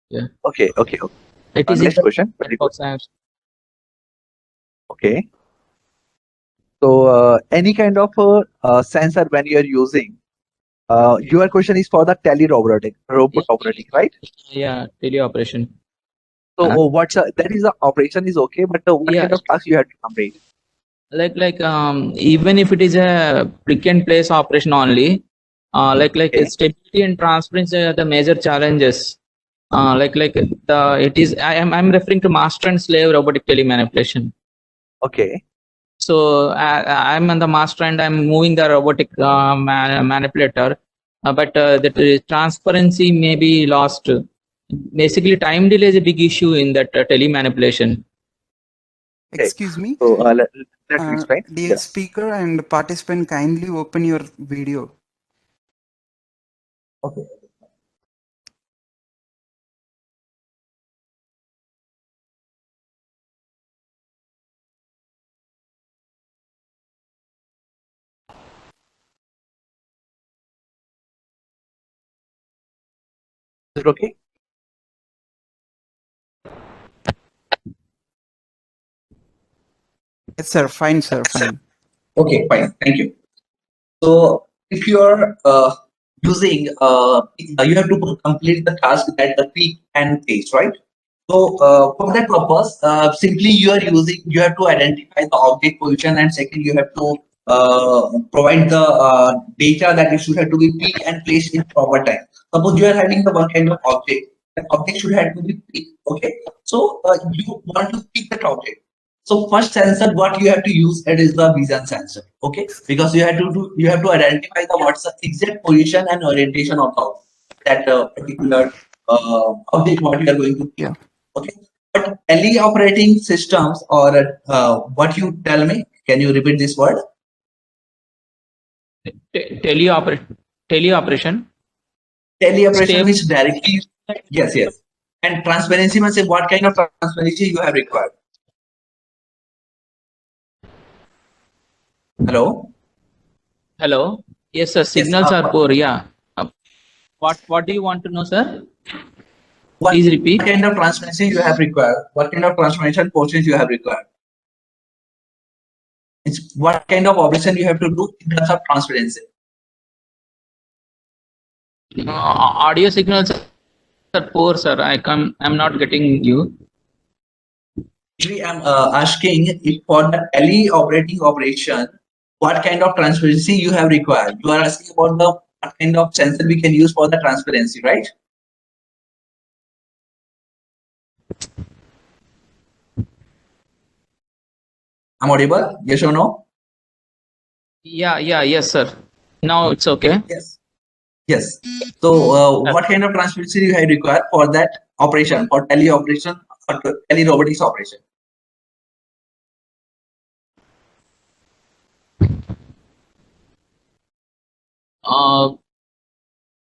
Yeah. Okay. It is Next question. Very good. science. Okay. So any kind of sensor when you are using, your question is for the robot operating, right? Yeah, teleoperation. So that is the operation is okay, but what Yeah. kind of task you have to complete? Like even if it is a pick and place operation only, Okay. stability and transparency are the major challenges. I'm referring to master and slave robotic telemanipulation. Okay. So I'm on the master and I'm moving the robotic manipulator, but the transparency may be lost. Basically, time delay is a big issue in that telemanipulation. Okay. Excuse me. So let me explain. Dear Yes. speaker and participant, kindly open your video. Okay. Is it okay? Yes, sir. Fine, sir. Fine. Okay, fine. Thank you. So if you are using, you have to complete the task at the peak and pace, right? So for that purpose, simply you have to identify the object position, and second you have to provide the data that it should have to be peak and placed in proper time. Suppose you are having the one kind of object the object should have to be picked. Okay, so you want to pick that object. So first sensor, what you have to use, it is the vision sensor. Okay, because you have to identify the what's the exact position and orientation of that particular object what you are going to pick. Yeah. Okay, but teleoperating systems or what you tell me? Can you repeat this word? Teleoperation. Teleoperation Step. means directly. Yes, yes. And transparency means what kind of transparency you have required. Hello. Hello. Yes, sir. Signals are poor. Yeah. What do you want to know, sir? What Please repeat. kind of transparency you have required? What kind of transformation portions you have required? It's what kind of operation you have to do in terms of transparency. Audio signals are poor, sir. I'm not getting you. Actually, I'm asking if for the teleoperating operation, what kind of transparency you have required? You are asking about the what kind of sensor we can use for the transparency, right? I'm audible? Yes or no? Yeah. Yes, sir. Now it's okay. Yes. Yes. So, what kind of transparency you have required for that operation, for teleoperation or telerobotics operation?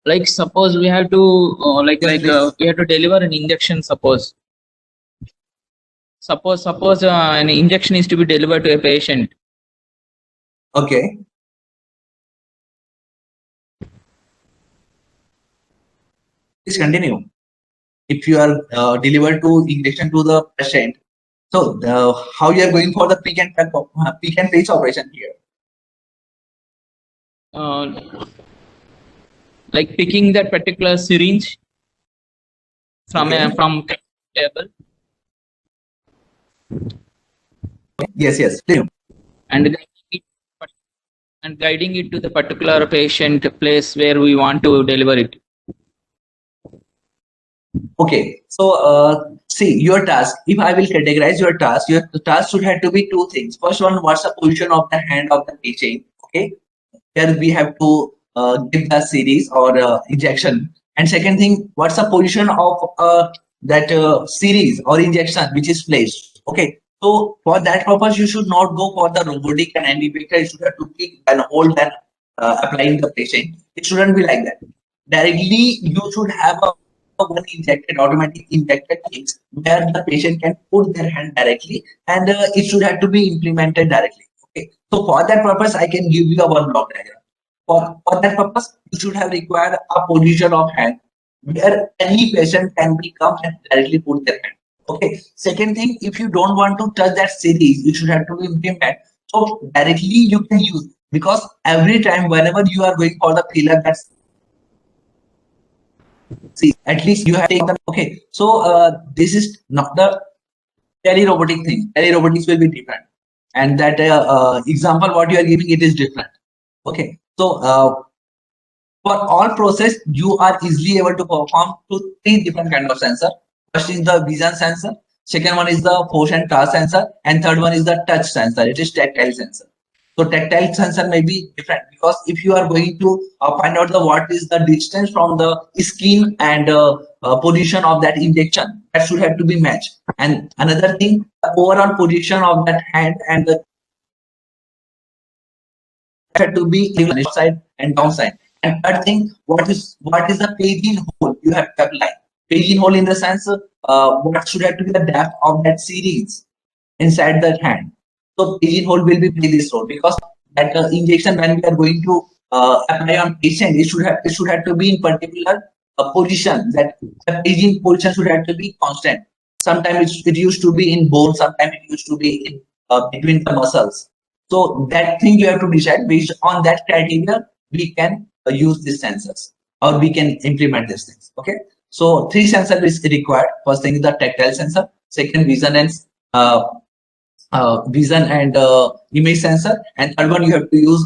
Like suppose we have to Yes, we have to deliver an injection. Suppose an injection is to be delivered to a patient. Okay. Please continue. If you are delivered to injection to the patient, so how you are going for the pick and place operation here? Like picking that particular syringe from Okay. from table Yes. Please. and guiding it to the particular patient place where we want to deliver it. Okay, so see your task. If I will categorize your task should have to be two things. First one, what's the position of the hand of the patient? Okay, here we have to give the series or injection. And second thing, what's the position of that series or injection which is placed? Okay, so for that purpose, you should not go for the robotic and ambidextrous. You should have to pick and hold and applying the patient. It shouldn't be like that. Directly, you should have a one injected automatic injected things where the patient can put their hand directly and it should have to be implemented directly. Okay, so for that purpose I can give you a one block diagram. For that purpose you should have required a position of hand where any patient can be come and directly put their hand. Okay, second thing, if you don't want to touch that series, you should have to implement so directly you can use, because every time whenever you are going for the filler, that's see, at least you have taken. Okay, so this is not the telerobotic thing. Telerobotics will be different, and that example what you are giving, it is different. Okay, so for all process you are easily able to perform to three different kind of sensor. First is the vision sensor, second one is the force and task sensor, and third one is the touch sensor. It is tactile sensor. So tactile sensor may be different because if you are going to find out the what is the distance from the skin and position of that injection, that should have to be matched. And another thing, the overall position of that hand and the had to be upside and downside. And third thing, what is the paging hole you have to apply? Paging hole in the sense, what should have to be the depth of that series inside that hand. So paging hole will be play this role because that injection when we are going to apply on patient, it should have to be in particular position. That the paging position should have to be constant. Sometimes it used to be in bone, sometimes it used to be in between the muscles. So that thing you have to decide based on that criteria. We can use these sensors or we can implement these things. Okay. So three sensors is required. First thing is the tactile sensor. Second, vision and image sensor, and third one you have to use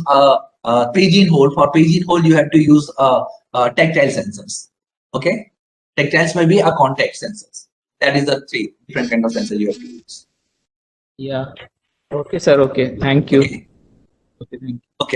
paging hole. For paging hole you have to use tactile sensors. Okay, Tactiles may be a contact sensors. That is the 3 different kind of sensor you have to use. Yeah. Okay, sir. Okay. Thank you. Okay. Okay. Thank you. Okay.